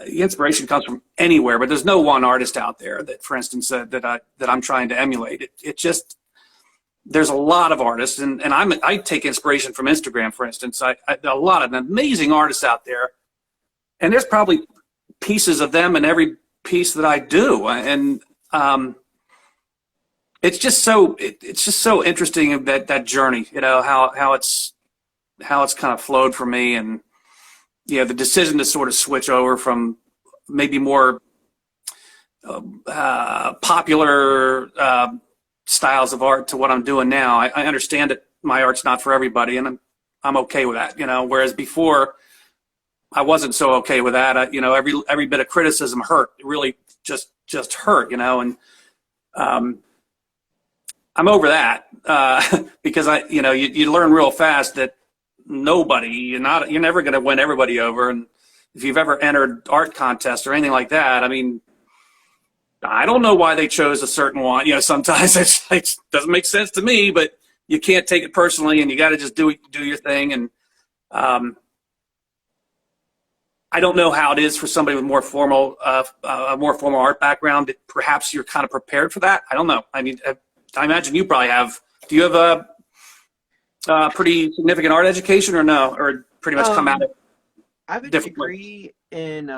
The inspiration comes from anywhere, but there's no one artist out there that, for instance, that I'm trying to emulate. It just, there's a lot of artists, and I take inspiration from Instagram, for instance. A lot of amazing artists out there, and there's probably pieces of them in every piece that I do. And it's just so interesting that journey, how it's kind of flowed for me. And the decision to sort of switch over from maybe more popular styles of art to what I'm doing now. I understand that my art's not for everybody, and I'm okay with that. Whereas before I wasn't so okay with that. Every bit of criticism hurt. It really just hurt. And I'm over that because you learn real fast that you're never going to win everybody over. And if you've ever entered art contests or anything like that, I mean, I don't know why they chose a certain one. Sometimes it doesn't make sense to me, but you can't take it personally, and you got to just do your thing. And I don't know how it is for somebody with a more formal art background. Perhaps you're kind of prepared for that. I don't know. I mean, I imagine you probably have. Do you have a pretty significant art education, or no, or pretty much come out of? I have a degree in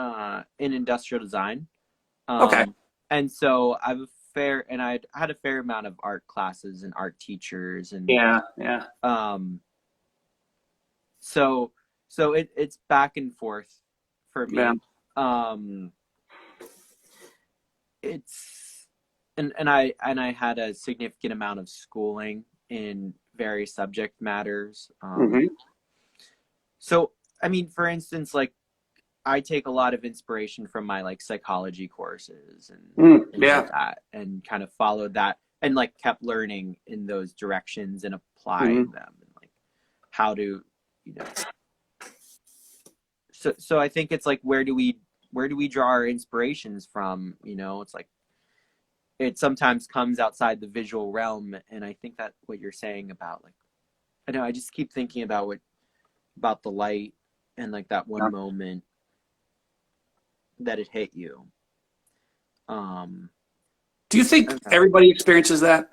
industrial design. Okay. And so I had a fair amount of art classes and art teachers, and yeah. So it's back and forth for me. Yeah. It's and I had a significant amount of schooling in various subject matters. So I mean, for instance, like, I take a lot of inspiration from my psychology courses and things like that, and kind of followed that and kept learning in those directions and applying them, and how to, so I think it's where do we draw our inspirations from? It's it sometimes comes outside the visual realm, and I think that what you're saying about I know I just keep thinking about the light and that one moment that it hit you. Do you think everybody experiences that,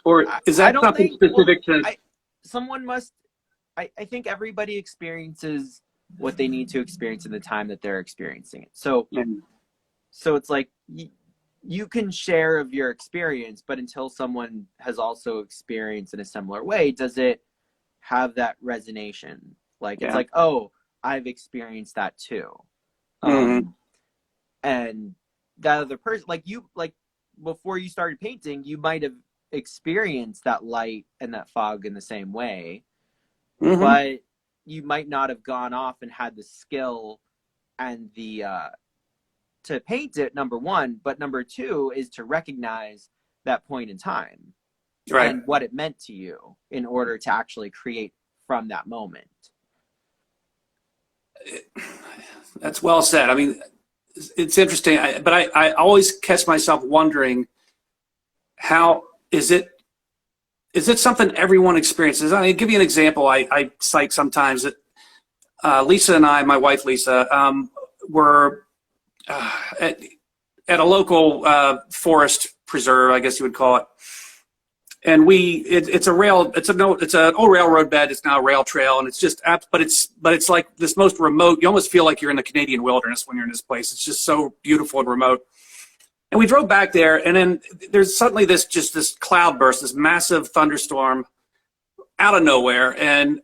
or is that something specific to? I think everybody experiences what they need to experience in the time that they're experiencing it. So it's you can share of your experience, but until someone has also experienced in a similar way, does it have that resonation? It's oh, I've experienced that too. And that other person, before you started painting, you might have experienced that light and that fog in the same way, but you might not have gone off and had the skill and the to paint it, number one, but number two is to recognize that point in time, right, and what it meant to you in order to actually create from that moment. That's well said. I mean, it's interesting, but I always catch myself wondering, how is it something everyone experiences? I mean, give you an example. I cite sometimes that Lisa and I, my wife Lisa, were at a local forest preserve, I guess you would call it. And it's an old railroad bed. It's now a rail trail, and it's just, but it's like this most remote. You almost feel like you're in the Canadian wilderness when you're in this place. It's just so beautiful and remote. And we drove back there, and then there's suddenly this cloud burst, this massive thunderstorm out of nowhere. And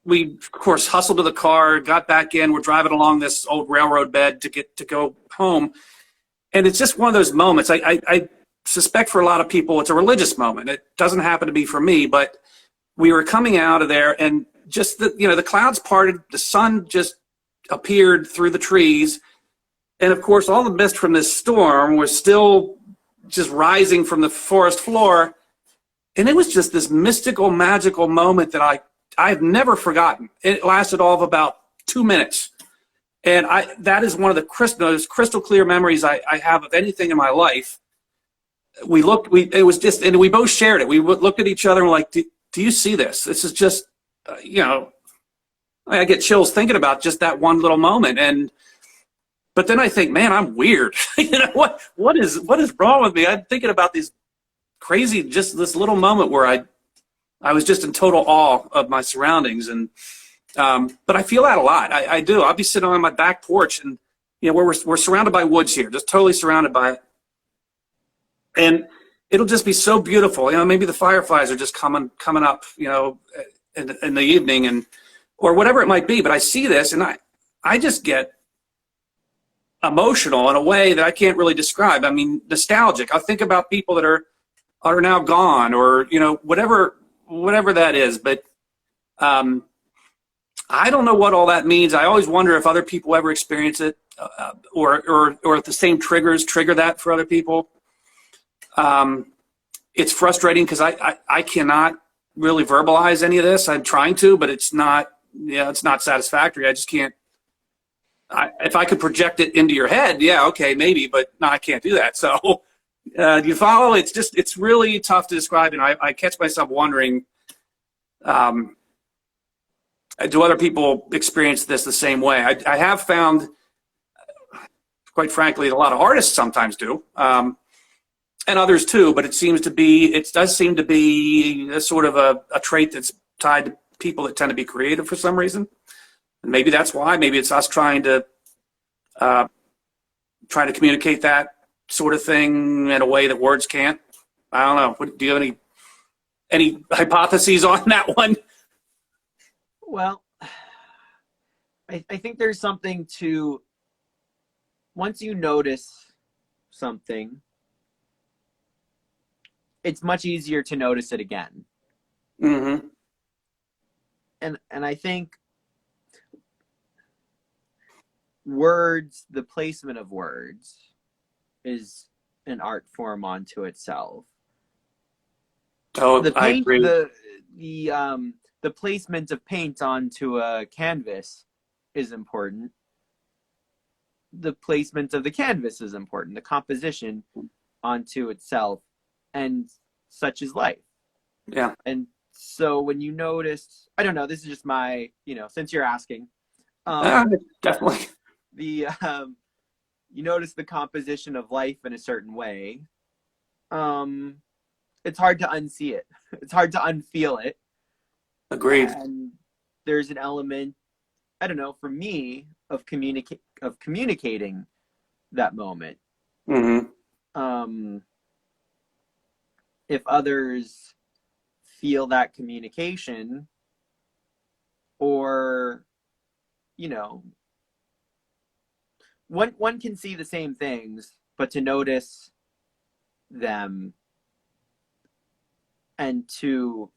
we, of course, hustled to the car, got back in. We're driving along this old railroad bed to go home. And it's just one of those moments. I suspect for a lot of people it's a religious moment. It doesn't happen to be for me, but we were coming out of there, and just the clouds parted, the sun just appeared through the trees, and of course all the mist from this storm was still just rising from the forest floor, and it was just this mystical, magical moment that I've never forgotten. It lasted all of about 2 minutes, and that is one of those crystal clear memories I have of anything in my life. And we both shared it. We looked at each other and were like, do you see this? This is just, I get chills thinking about just that one little moment. But then I think, man, I'm weird. What is wrong with me? I'm thinking about these crazy, just this little moment where I was just in total awe of my surroundings. And, but I feel that a lot. I do. I'll be sitting on my back porch, and where we're surrounded by woods here, just totally surrounded by it. And it'll just be so beautiful. Maybe the fireflies are just coming up, in the evening or whatever it might be. But I see this and I just get emotional in a way that I can't really describe. I mean, nostalgic. I think about people that are now gone, or whatever that is. But I don't know what all that means. I always wonder if other people ever experience it, or if the same triggers trigger that for other people. It's frustrating because I cannot really verbalize any of this. I'm trying to, but it's not satisfactory. I just can't. If I could project it into your head, yeah, okay, maybe, but no, I can't do that. So, do you follow? It's really tough to describe, and I catch myself wondering, do other people experience this the same way? I have found, quite frankly, a lot of artists sometimes do, and others too, but it does seem to be a sort of a trait that's tied to people that tend to be creative for some reason. And maybe that's why. Maybe it's us trying to communicate that sort of thing in a way that words can't. I don't know. Do you have any hypotheses on that one? Well, I think there's something to, once you notice something, it's much easier to notice it again. Mm-hmm. And I think words, the placement of words, is an art form onto itself. Oh, I agree. The placement of paint onto a canvas is important. The placement of the canvas is important. The composition onto itself, and such is life. Yeah. And so when you notice, I don't know, this is just my, since you're asking, definitely. You notice the composition of life in a certain way. It's hard to unsee it. It's hard to unfeel it. Agreed. And there's an element, I don't know, for me, of communicating that moment. Mm-hmm. If others feel that communication, or, one can see the same things, but to notice them and to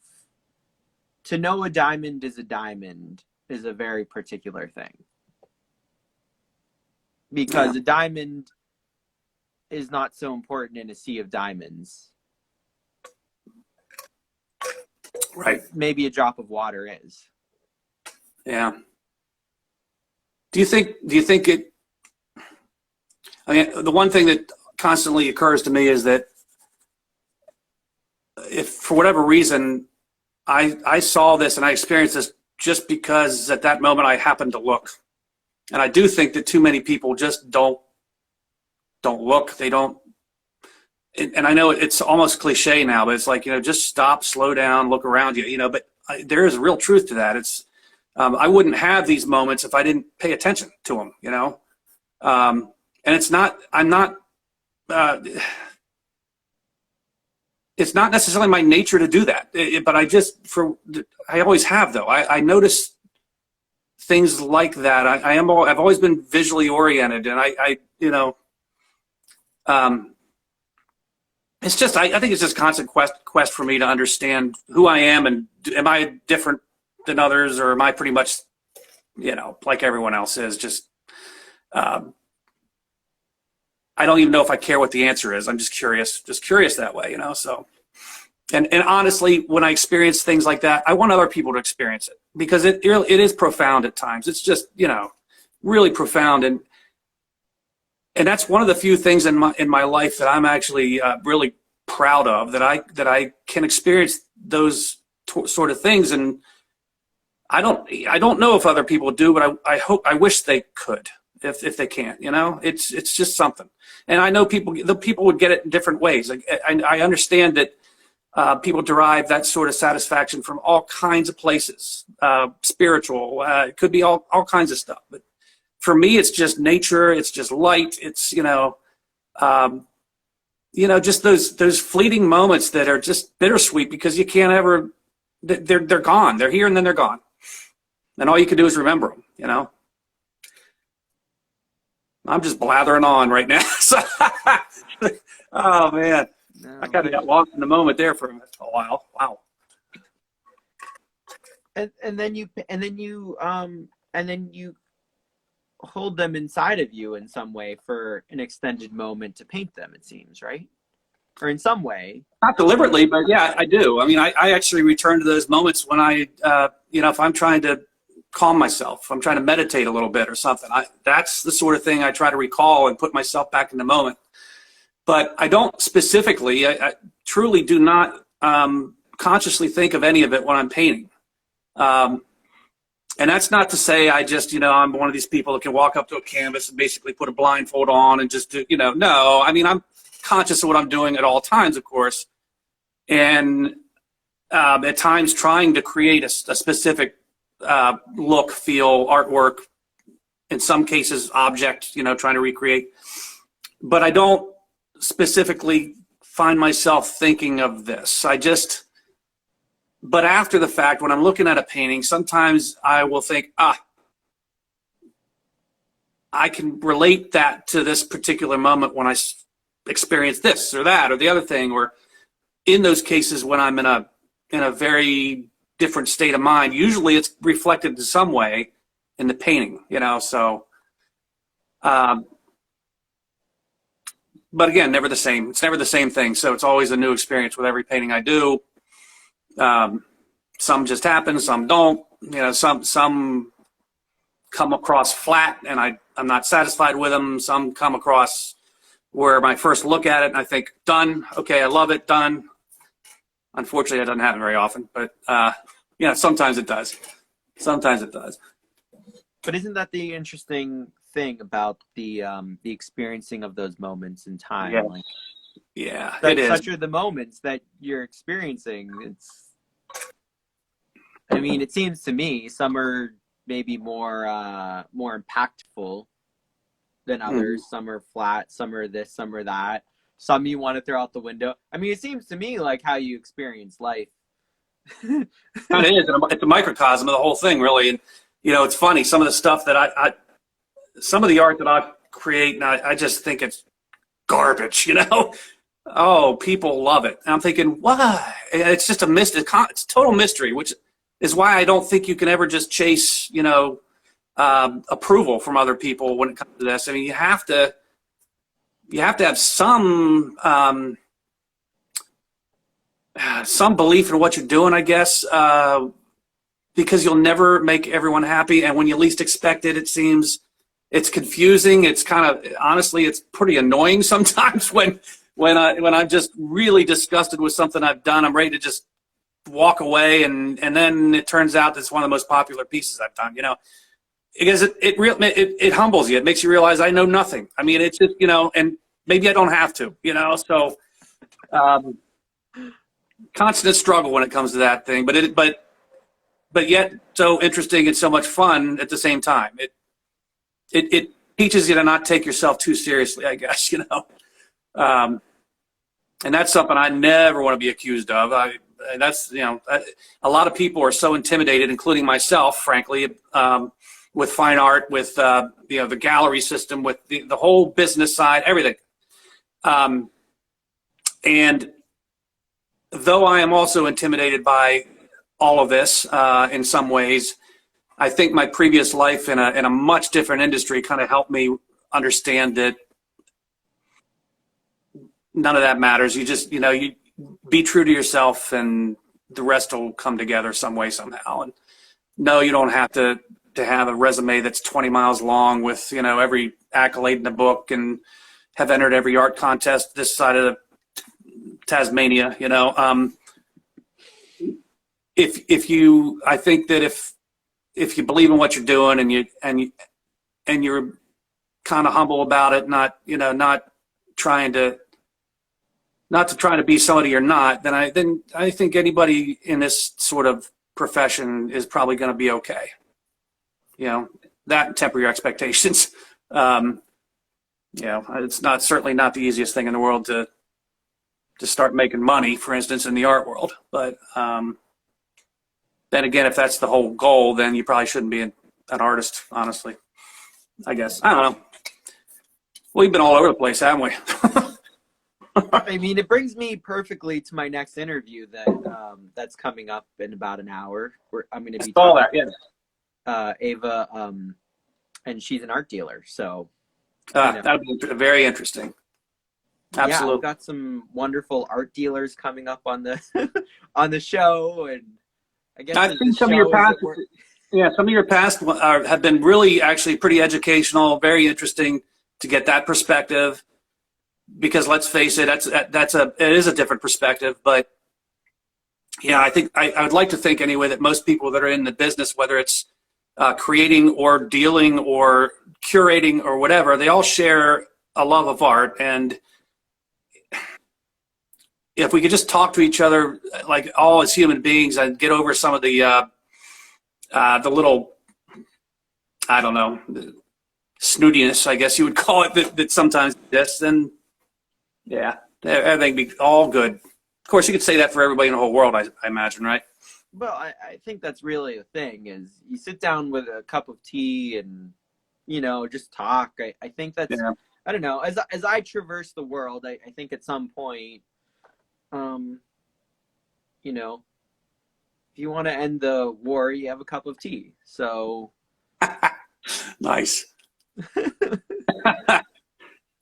know a diamond is a diamond is a very particular thing. Because a diamond is not so important in a sea of diamonds. Right. Maybe a drop of water is. Yeah. Do you think it, I mean, the one thing that constantly occurs to me is that if for whatever reason I saw this and I experienced this just because at that moment I happened to look. And I do think that too many people just don't look. They don't. And I know it's almost cliche now, but it's like, just stop, slow down, look around you, but there is real truth to that. It's, I wouldn't have these moments if I didn't pay attention to them, and it's not necessarily my nature to do that, but I always have, though. I notice things like that. I've always been visually oriented, and it's just, I think it's just a constant quest for me to understand who I am, and am I different than others, or am I pretty much, like everyone else is? Just, I don't even know if I care what the answer is. I'm just curious that way, so. And honestly, when I experience things like that, I want other people to experience it, because it is profound at times. It's just, really profound. And that's one of the few things in my life that I'm actually really proud of, that I can experience those sort of things. And I don't know if other people do, but I wish they could, if they can't. It's just something. And I know the people would get it in different ways. I understand that people derive that sort of satisfaction from all kinds of places, spiritual. It could be all kinds of stuff, but for me, it's just nature. It's just light. It's, just those fleeting moments that are just bittersweet because you can't ever, they're gone. They're here and then they're gone. And all you can do is remember them, I'm just blathering on right now. Oh man, No. I kind of got lost in the moment there for a while. Wow. And then you hold them inside of you in some way for an extended moment to paint them, it seems, right? Or in some way. Not deliberately, but yeah, I do. I mean, I actually return to those moments when I, if I'm trying to calm myself, if I'm trying to meditate a little bit or something, that's the sort of thing I try to recall and put myself back in the moment. But I don't specifically, I truly do not consciously think of any of it when I'm painting. And that's not to say I just, I'm one of these people that can walk up to a canvas and basically put a blindfold on and just do, no. I mean, I'm conscious of what I'm doing at all times, of course. And at times trying to create a specific look, feel, artwork, in some cases, object, trying to recreate. But I don't specifically find myself thinking of this. But after the fact, when I'm looking at a painting, sometimes I will think, I can relate that to this particular moment when I experience this or that or the other thing, or in those cases when I'm in a very different state of mind. Usually it's reflected in some way in the painting, so but again, never the same. It's never the same thing. So it's always a new experience with every painting I do. Some just happen, some don't. Some come across flat and I'm not satisfied with them. Some come across where my first look at it and I think, done. Okay, I love it, done. Unfortunately, that doesn't happen very often, but sometimes it does. Sometimes it does. But isn't that the interesting thing about the experiencing of those moments in time? Yeah. Like, yeah, it is. Such are the moments that you're experiencing. It seems to me some are maybe more impactful than others. Some are flat, some are this, some are that. Some you want to throw out the window. It seems to me like how you experience life. It is. It's a microcosm of the whole thing, really. And it's funny. Some of the stuff that some of the art that I create, and I just think it's garbage. Oh, people love it. And I'm thinking, why? It's just a mystery. It's total mystery, which is why I don't think you can ever just chase, approval from other people when it comes to this. You have to have some belief in what you're doing, I guess, because you'll never make everyone happy. And when you least expect it, it seems it's confusing. It's honestly, it's pretty annoying sometimes when I'm just really disgusted with something I've done. I'm ready to just walk away, and then it turns out that it's one of the most popular pieces I've done. Because it humbles you. It makes you realize I know nothing. It's just and maybe I don't have to. So constant struggle when it comes to that thing. But yet so interesting and so much fun at the same time. It teaches you to not take yourself too seriously, I guess. And that's something I never want to be accused of. That's a lot of people are so intimidated, including myself, frankly, with fine art, with the gallery system, with the whole business side, everything. And though I am also intimidated by all of this in some ways, I think my previous life in a much different industry kind of helped me understand that none of that matters. You just you be true to yourself, and the rest will come together some way, somehow. And no, you don't have to have a resume that's 20 miles long with, every accolade in the book and have entered every art contest this side of Tasmania, I think that if you believe in what you're doing and you're kind of humble about it, not trying to be somebody you're not, then I think anybody in this sort of profession is probably going to be okay. that temper your expectations. It's certainly not the easiest thing in the world to start making money, for instance, in the art world. But then again, if that's the whole goal, then you probably shouldn't be an artist, honestly. I guess. I don't know. We've been all over the place, haven't we? I mean, it brings me perfectly to my next interview that's coming up in about an hour. Where I'm going to be talking to Ava, and she's an art dealer. So that'll be very interesting. Absolutely. Yeah, I've got some wonderful art dealers coming up on the on the show, and I guess I've seen some of your past. Yeah, some of your past have been really actually pretty educational, very interesting to get that perspective. Because let's face it, it is a different perspective. But yeah, I think I would like to think anyway that most people that are in the business, whether it's creating or dealing or curating or whatever, they all share a love of art. And if we could just talk to each other like all as human beings and get over some of the little, I don't know, snootiness, I guess you would call it, that sometimes exists, then yeah, everything be all good. Of course, you could say that for everybody in the whole world, I imagine, right? Well, I think that's really the thing, is you sit down with a cup of tea and, just talk. I think that's, yeah. I don't know, as I traverse the world, I think at some point, if you want to end the war, you have a cup of tea. So nice.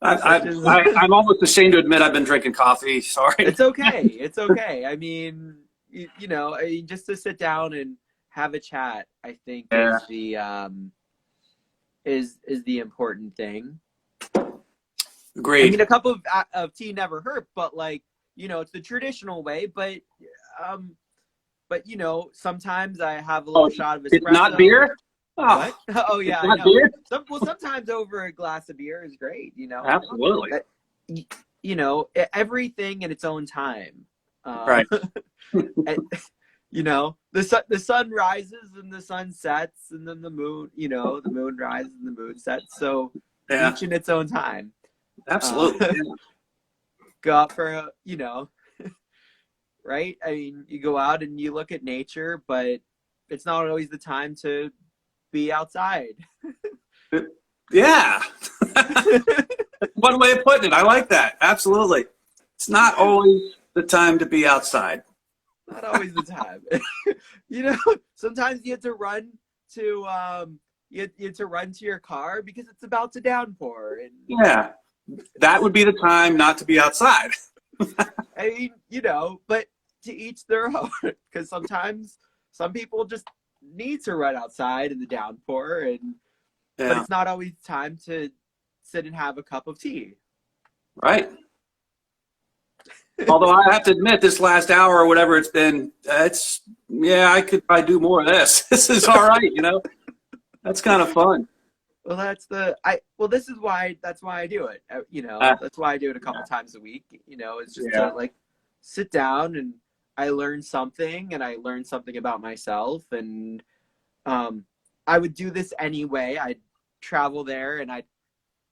I'm almost ashamed to admit I've been drinking coffee. Sorry. It's okay. It's okay. I mean, just to sit down and have a chat, I think is the important thing. Agreed. I mean, a cup of tea never hurt, but it's the traditional way. But sometimes I have a little shot of espresso. It's not beer? What? Oh yeah, I know. Beer? Sometimes over a glass of beer is great. Absolutely. Everything in its own time. Right. The sun rises and the sun sets, and then the moon. The moon rises and the moon sets. So each in its own time. Absolutely. Go out for right? I mean, you go out and you look at nature, but it's not always the time to be outside. Yeah. One way of putting it. I like that. Absolutely. It's not always the time to be outside. Not always the time. Sometimes you have to run to you have to run to your car because it's about to downpour. And yeah. That would be the time not to be outside. I mean, but to each their own, because sometimes some people just need to run outside in the downpour, but it's not always time to sit and have a cup of tea. Right. Although I have to admit, this last hour or whatever it's been, I could probably do more of this. This is all right, That's kind of fun. Well, that's why I do it. That's why I do it a couple times a week. It's just to sit down and I learn something, and I learn something about myself. And I would do this anyway. I'd travel there, and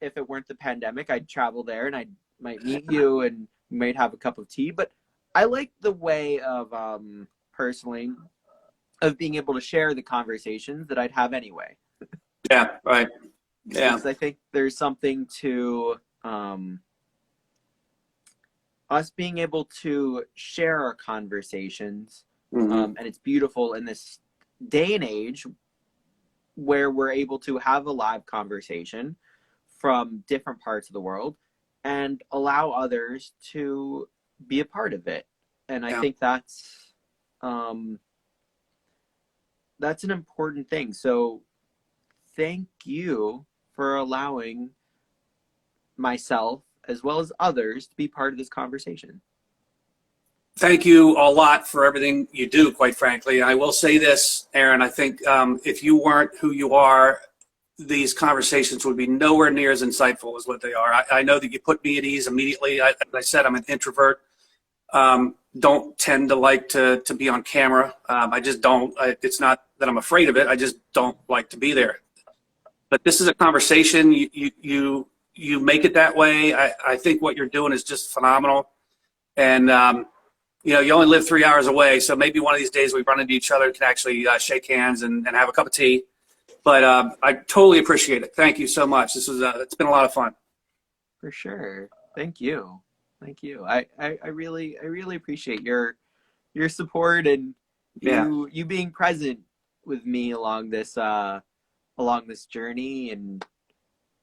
if it weren't the pandemic, I'd travel there and I might meet you and we might have a cup of tea. But I like the way of personally of being able to share the conversations that I'd have anyway. Yeah, right. Yeah. Because I think there's something to us being able to share our conversations, and it's beautiful in this day and age where we're able to have a live conversation from different parts of the world and allow others to be a part of it. And I think that's an important thing. So thank you for allowing myself as well as others to be part of this conversation. Thank you a lot for everything you do, quite frankly. I will say this, Aaron, I think if you weren't who you are, these conversations would be nowhere near as insightful as what they are. I know that you put me at ease immediately. As I said, I'm an introvert. Don't tend to like to be on camera. I just don't. It's not that I'm afraid of it. I just don't like to be there. but this is a conversation. You make it that way. I think what you're doing is just phenomenal. And, you only live 3 hours away. So maybe one of these days we run into each other and can actually shake hands and have a cup of tea. But I totally appreciate it. Thank you so much. It's been a lot of fun. For sure. Thank you. Thank you. I really appreciate your support and you being present with me along this journey and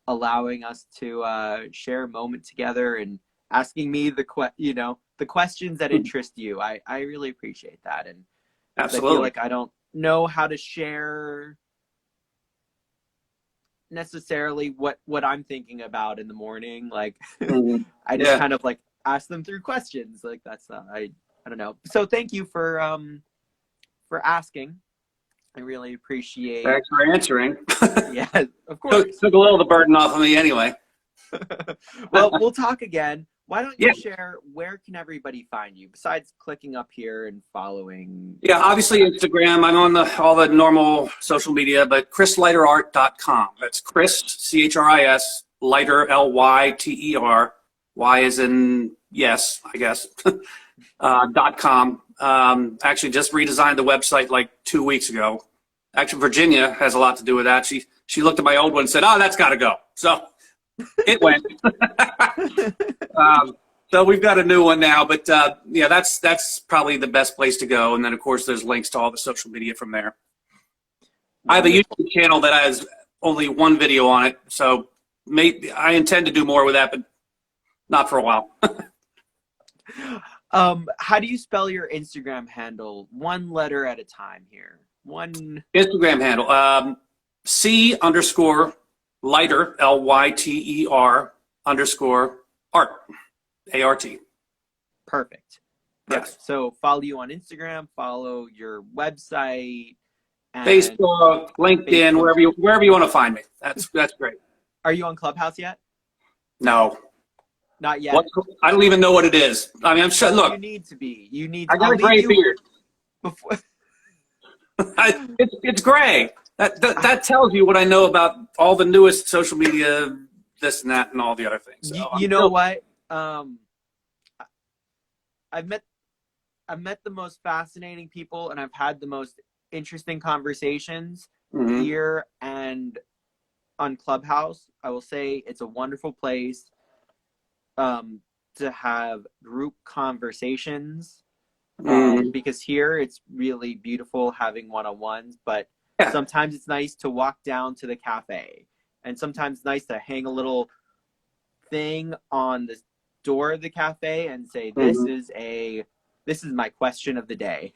allowing us to share a moment together and asking me the questions that interest you. I really appreciate that. And Absolutely. I feel like I don't know how to share necessarily what I'm thinking about in the morning. Like I just kind of like ask them through questions. Like that's I don't know. So thank you for asking. I really appreciate. Thanks for answering. Yeah, of course. Took a little of the burden off of me anyway. Well, we'll talk again. Why don't you share where can everybody find you besides clicking up here and following? Yeah, obviously Instagram. I'm on all the normal social media, but chrisleiterart.com. That's Chris, C-H-R-I-S, Leiter, L-Y-T-E-R. Y is in yes, I guess. .com. Actually just redesigned the website like 2 weeks ago. Actually, Virginia has a lot to do with that. She looked at my old one and said, "Oh, that's got to go." So it went. So we've got a new one now, but yeah, that's probably the best place to go. And then of course there's links to all the social media from there. I have a YouTube channel that has only one video on it, so I intend to do more with that, but not for a while. How do you spell your Instagram handle? One letter at a time here. One Instagram handle. C_Leiter, L-Y-T-E-R _ art, A-R-T. Perfect. Yes. So follow you on Instagram, follow your website, and Facebook, LinkedIn, wherever you want to find me. That's great. Are you on Clubhouse yet? No. Not yet. I don't even know what it is. I mean, I'm sure. Look, you need to be. You need. I got a gray beard. Before. It's gray. That tells you what I know about all the newest social media, this and that, and all the other things. So you know what? I've met the most fascinating people, and I've had the most interesting conversations here and on Clubhouse. I will say it's a wonderful place to have group conversations because here it's really beautiful having one-on-ones, but sometimes it's nice to walk down to the cafe, and sometimes it's nice to hang a little thing on the door of the cafe and say, this is my question of the day.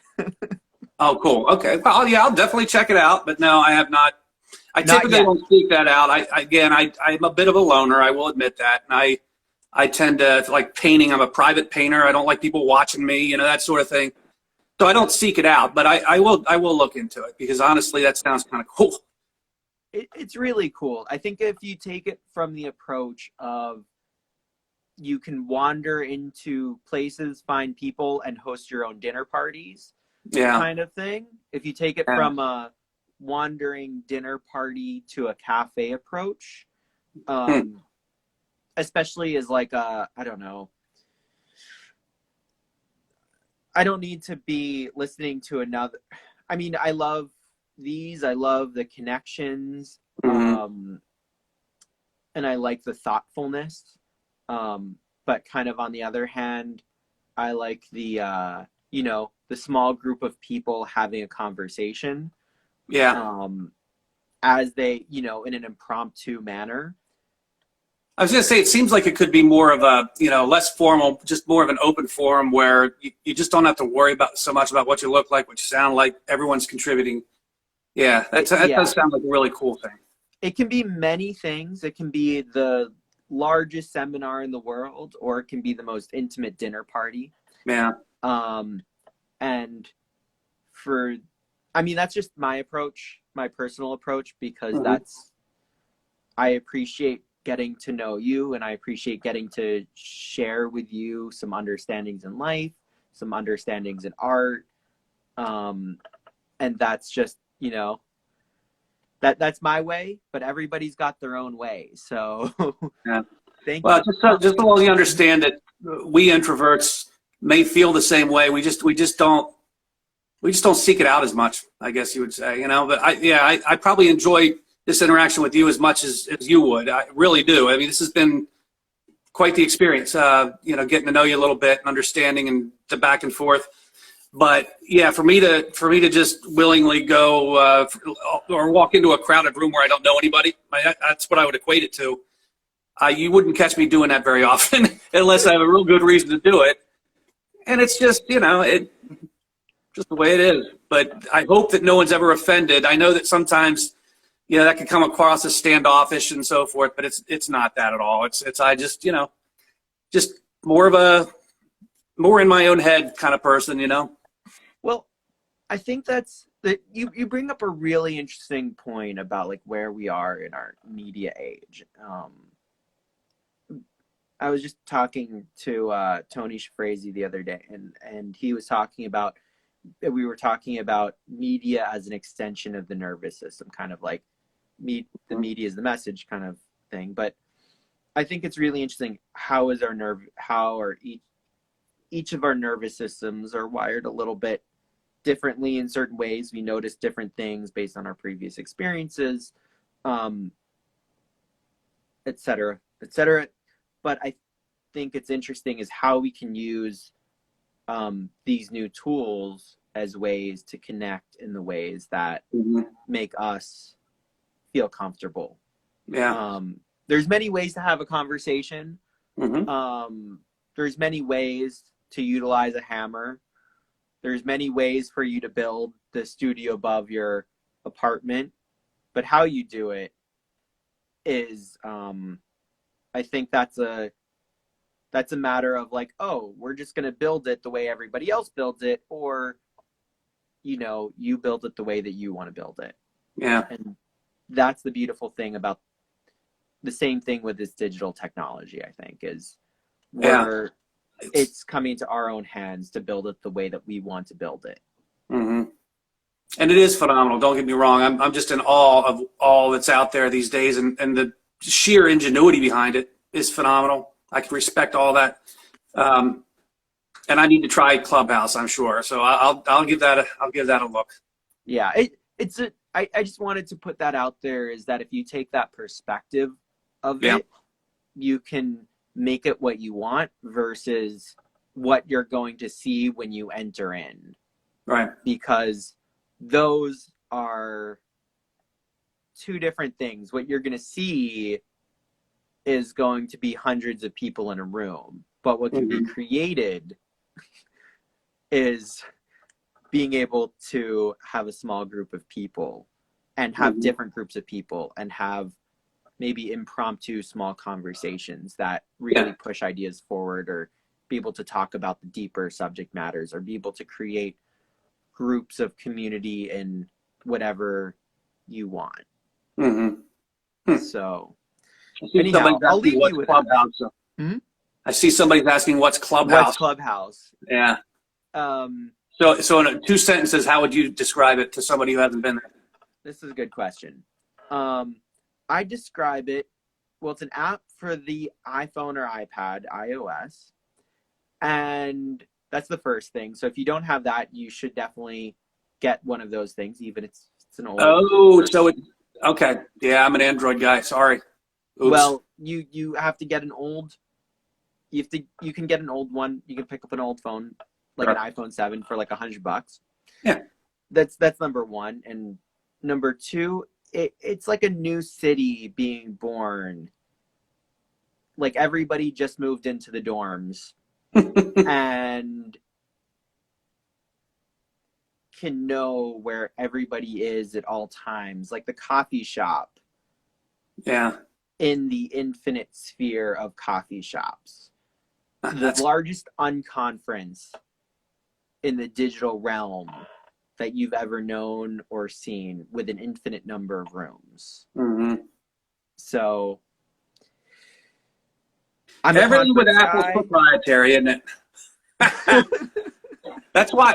Oh, cool. Okay. Well, yeah, I'll definitely check it out, but no, I have not. I typically don't seek that out. I'm a bit of a loner. I will admit that. And I tend to like painting. I'm a private painter. I don't like people watching me, that sort of thing. So I don't seek it out, but I will look into it because honestly, that sounds kind of cool. It's really cool. I think if you take it from the approach of you can wander into places, find people, and host your own dinner parties, kind of thing. If you take it from a wandering dinner party to a cafe approach, especially as like I don't know. I don't need to be listening to another. I mean, I love these. I love the connections, and I like the thoughtfulness. But kind of on the other hand, I like the the small group of people having a conversation. As they, in an impromptu manner. I was going to say, it seems like it could be more of a, less formal, just more of an open forum where you just don't have to worry about so much about what you look like, what you sound like. Everyone's contributing. Yeah, that does sound like a really cool thing. It can be many things. It can be the largest seminar in the world, or it can be the most intimate dinner party. Yeah. And that's just my approach, my personal approach, because I appreciate getting to know you, and I appreciate getting to share with you some understandings in life, some understandings in art. And that's just, that's my way, but everybody's got their own way. So Yeah. thank Well, you. just so long as you understand that we introverts may feel the same way. We just don't seek it out as much, I guess you would say, you know. But I probably enjoy this interaction with you as much as you would. I really do. I mean, this has been quite the experience, you know, getting to know you a little bit and understanding and the back and forth. But yeah, for me to just willingly go or walk into a crowded room where I don't know anybody, that's what I would equate it to. You wouldn't catch me doing that very often unless I have a real good reason to do it. And it's just, you know, just the way it is. But I hope that no one's ever offended. I know that sometimes, you know, that can come across as standoffish and so forth, but it's not that at all. I just, you know, just more in my own head kind of person, you know. Well, I think that's that you bring up a really interesting point about like where we are in our media age. I was just talking to Tony Shafrazy the other day, and he was talking about, we were talking about media as an extension of the nervous system, kind of like the media is the message kind of thing. But I think it's really interesting how are each of our nervous systems are wired a little bit differently in certain ways. We notice different things based on our previous experiences, et cetera, et cetera. But I think it's interesting is how we can use these new tools as ways to connect in the ways that make us feel comfortable. Yeah. There's many ways to have a conversation. Mm-hmm. There's many ways to utilize a hammer. There's many ways for you to build the studio above your apartment. But how you do it is, I think that's a matter of like, oh, we're just going to build it the way everybody else builds it, or, you know, you build it the way that you want to build it. Yeah. And that's the beautiful thing about the same thing with this digital technology, I think, is where it's coming to our own hands to build it the way that we want to build it. Mm-hmm. And it is phenomenal. Don't get me wrong. I'm just in awe of all that's out there these days, and the sheer ingenuity behind it is phenomenal. I can respect all that. And I need to try Clubhouse, I'm sure. So I'll give that a look. Yeah, I just wanted to put that out there, is that if you take that perspective of it, you can make it what you want versus what you're going to see when you enter in. Right. Because those are two different things. What you're going to see is going to be hundreds of people in a room, but what can be created is being able to have a small group of people and have different groups of people and have maybe impromptu small conversations that really push ideas forward, or be able to talk about the deeper subject matters, or be able to create groups of community in whatever you want. So anyhow, I'll leave you with Clubhouse. I see somebody's asking what's Clubhouse. What's Clubhouse? Yeah. So in 2 sentences, how would you describe it to somebody who hasn't been there? This is a good question. I describe it, well, it's an app for the iPhone or iPad, iOS. And that's the first thing. So if you don't have that, you should definitely get one of those things, even if it's an old. Oh, so it's okay. Yeah, I'm an Android guy. Sorry. Oops. Well, you have to get an old. You can get an old one. You can pick up an old phone, like an iPhone 7 for like $100. Yeah. That's number one. And number two, it's like a new city being born. Like everybody just moved into the dorms and can know where everybody is at all times. Like the coffee shop. Yeah. In the infinite sphere of coffee shops. The largest unconference in the digital realm that you've ever known or seen, with an infinite number of rooms. So everything with Apple's proprietary, isn't it? That's why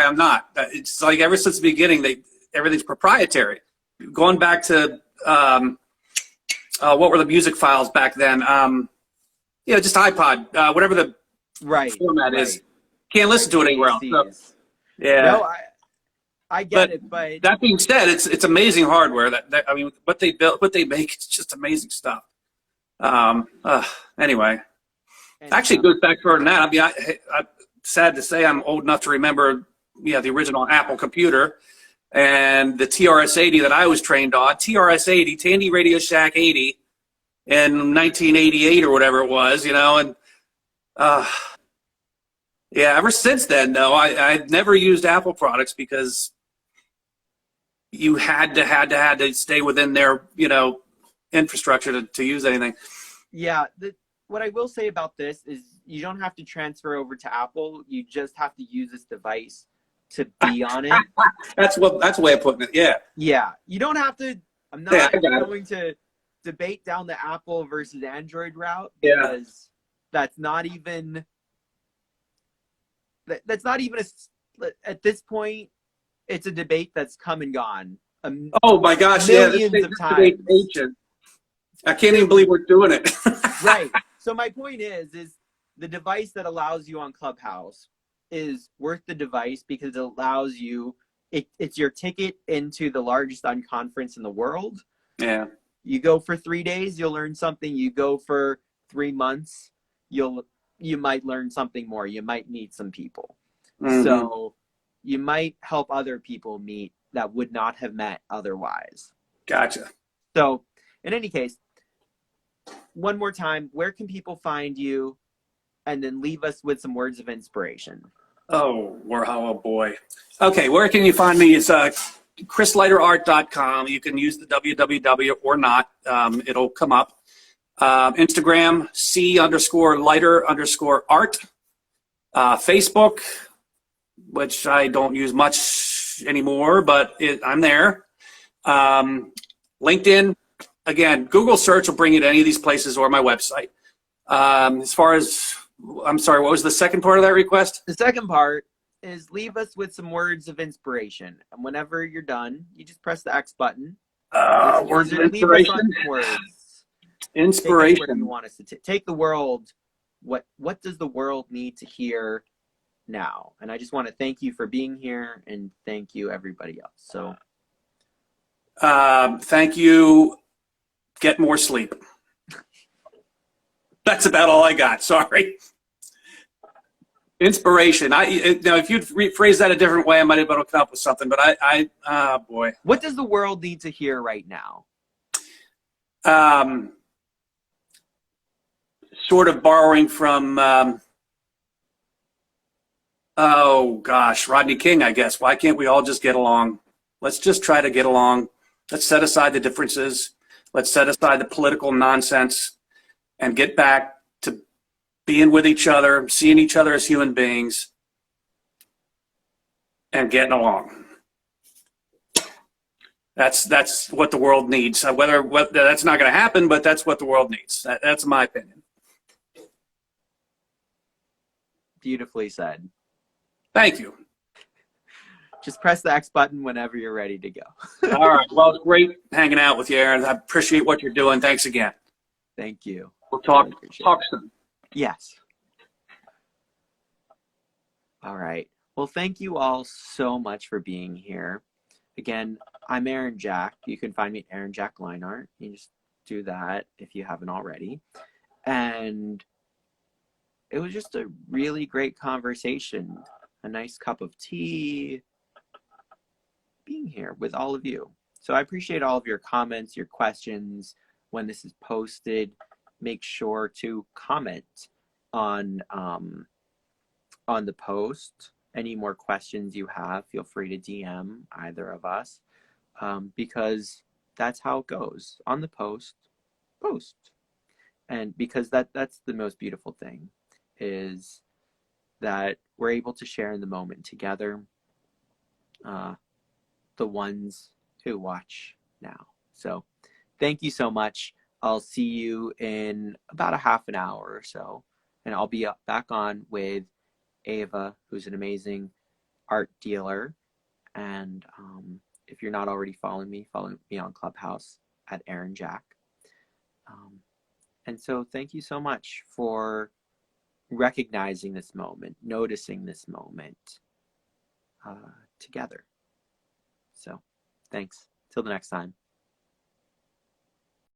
I'm not. It's like ever since the beginning, everything's proprietary. going back to what were the music files back then? Just iPod, whatever the Right. format right. is. Can't listen to it anywhere else. So, AACs. yeah. No, I get it, but that being said, it's amazing hardware. That I mean, what they built, what they make, it's just amazing stuff. Anyway, and, actually, it goes back further than that. I mean, I'm sad to say I'm old enough to remember, the original Apple computer and the TRS-80 that I was trained on. TRS-80, Tandy Radio Shack 80, in 1988 or whatever it was, and ever since then, though, I've never used Apple products because you had to stay within their infrastructure to use anything. Yeah, what I will say about this is you don't have to transfer over to Apple. You just have to use this device to be on it. That's a way of putting it. Yeah. Yeah, you don't have to. I'm not going to debate down the Apple versus Android route because that's not even at this point. It's a debate that's come and gone. Oh my gosh! Millions of times. I can't even believe we're doing it. Right. So my point is the device that allows you on Clubhouse is worth the device because it allows you. It's your ticket into the largest unconference in the world. Yeah. You go for 3 days, you'll learn something. You go for 3 months, you might learn something more. You might meet some people. Mm-hmm. So you might help other people meet that would not have met otherwise. Gotcha. So in any case, one more time, where can people find you? And then leave us with some words of inspiration. Oh boy. Okay, where can you find me? It's chrisleiterart.com. You can use the www or not. It'll come up. Instagram, C_Leiter_art. Facebook, which I don't use much anymore, but I'm there. LinkedIn, again, Google search will bring you to any of these places or my website. As far as, I'm sorry, what was the second part of that request? The second part is leave us with some words of inspiration. And whenever you're done, you just press the X button. Words of inspiration? Words. Inspiration. Take you want us to take the world. What does the world need to hear now? And I just want to thank you for being here and thank you everybody else. So thank you. Get more sleep. That's about all I got. Sorry. Inspiration. Now, if you'd rephrase that a different way, I might have been able to come up with something. But boy. What does the world need to hear right now? Sort of borrowing from, Rodney King, I guess. Why can't we all just get along? Let's just try to get along. Let's set aside the differences. Let's set aside the political nonsense and get back to being with each other, seeing each other as human beings, and getting along. That's what the world needs. Whether that's not going to happen, but that's what the world needs. That's my opinion. Beautifully said. Thank you. Just press the X button whenever you're ready to go. All right. Well, it's great hanging out with you, Aaron. I appreciate what you're doing. Thanks again. Thank you. We'll talk soon. Yes. All right. Well, thank you all so much for being here. Again, I'm Aaron Jack. You can find me at Aaron Jack Line Art. You can just do that if you haven't already. And it was just a really great conversation. A nice cup of tea. Being here with all of you. So I appreciate all of your comments, your questions. When this is posted, make sure to comment on the post. Any more questions you have, feel free to DM either of us, because that's how it goes. On the post. And because that's the most beautiful thing, is that we're able to share in the moment together, the ones who watch now. So thank you so much. I'll see you in about a half an hour or so, and I'll be back on with Ava, who's an amazing art dealer, and if you're not already following me, follow me on Clubhouse at Aaron Jack. And so thank you so much for recognizing this moment, noticing this moment together. So thanks. Till the next time.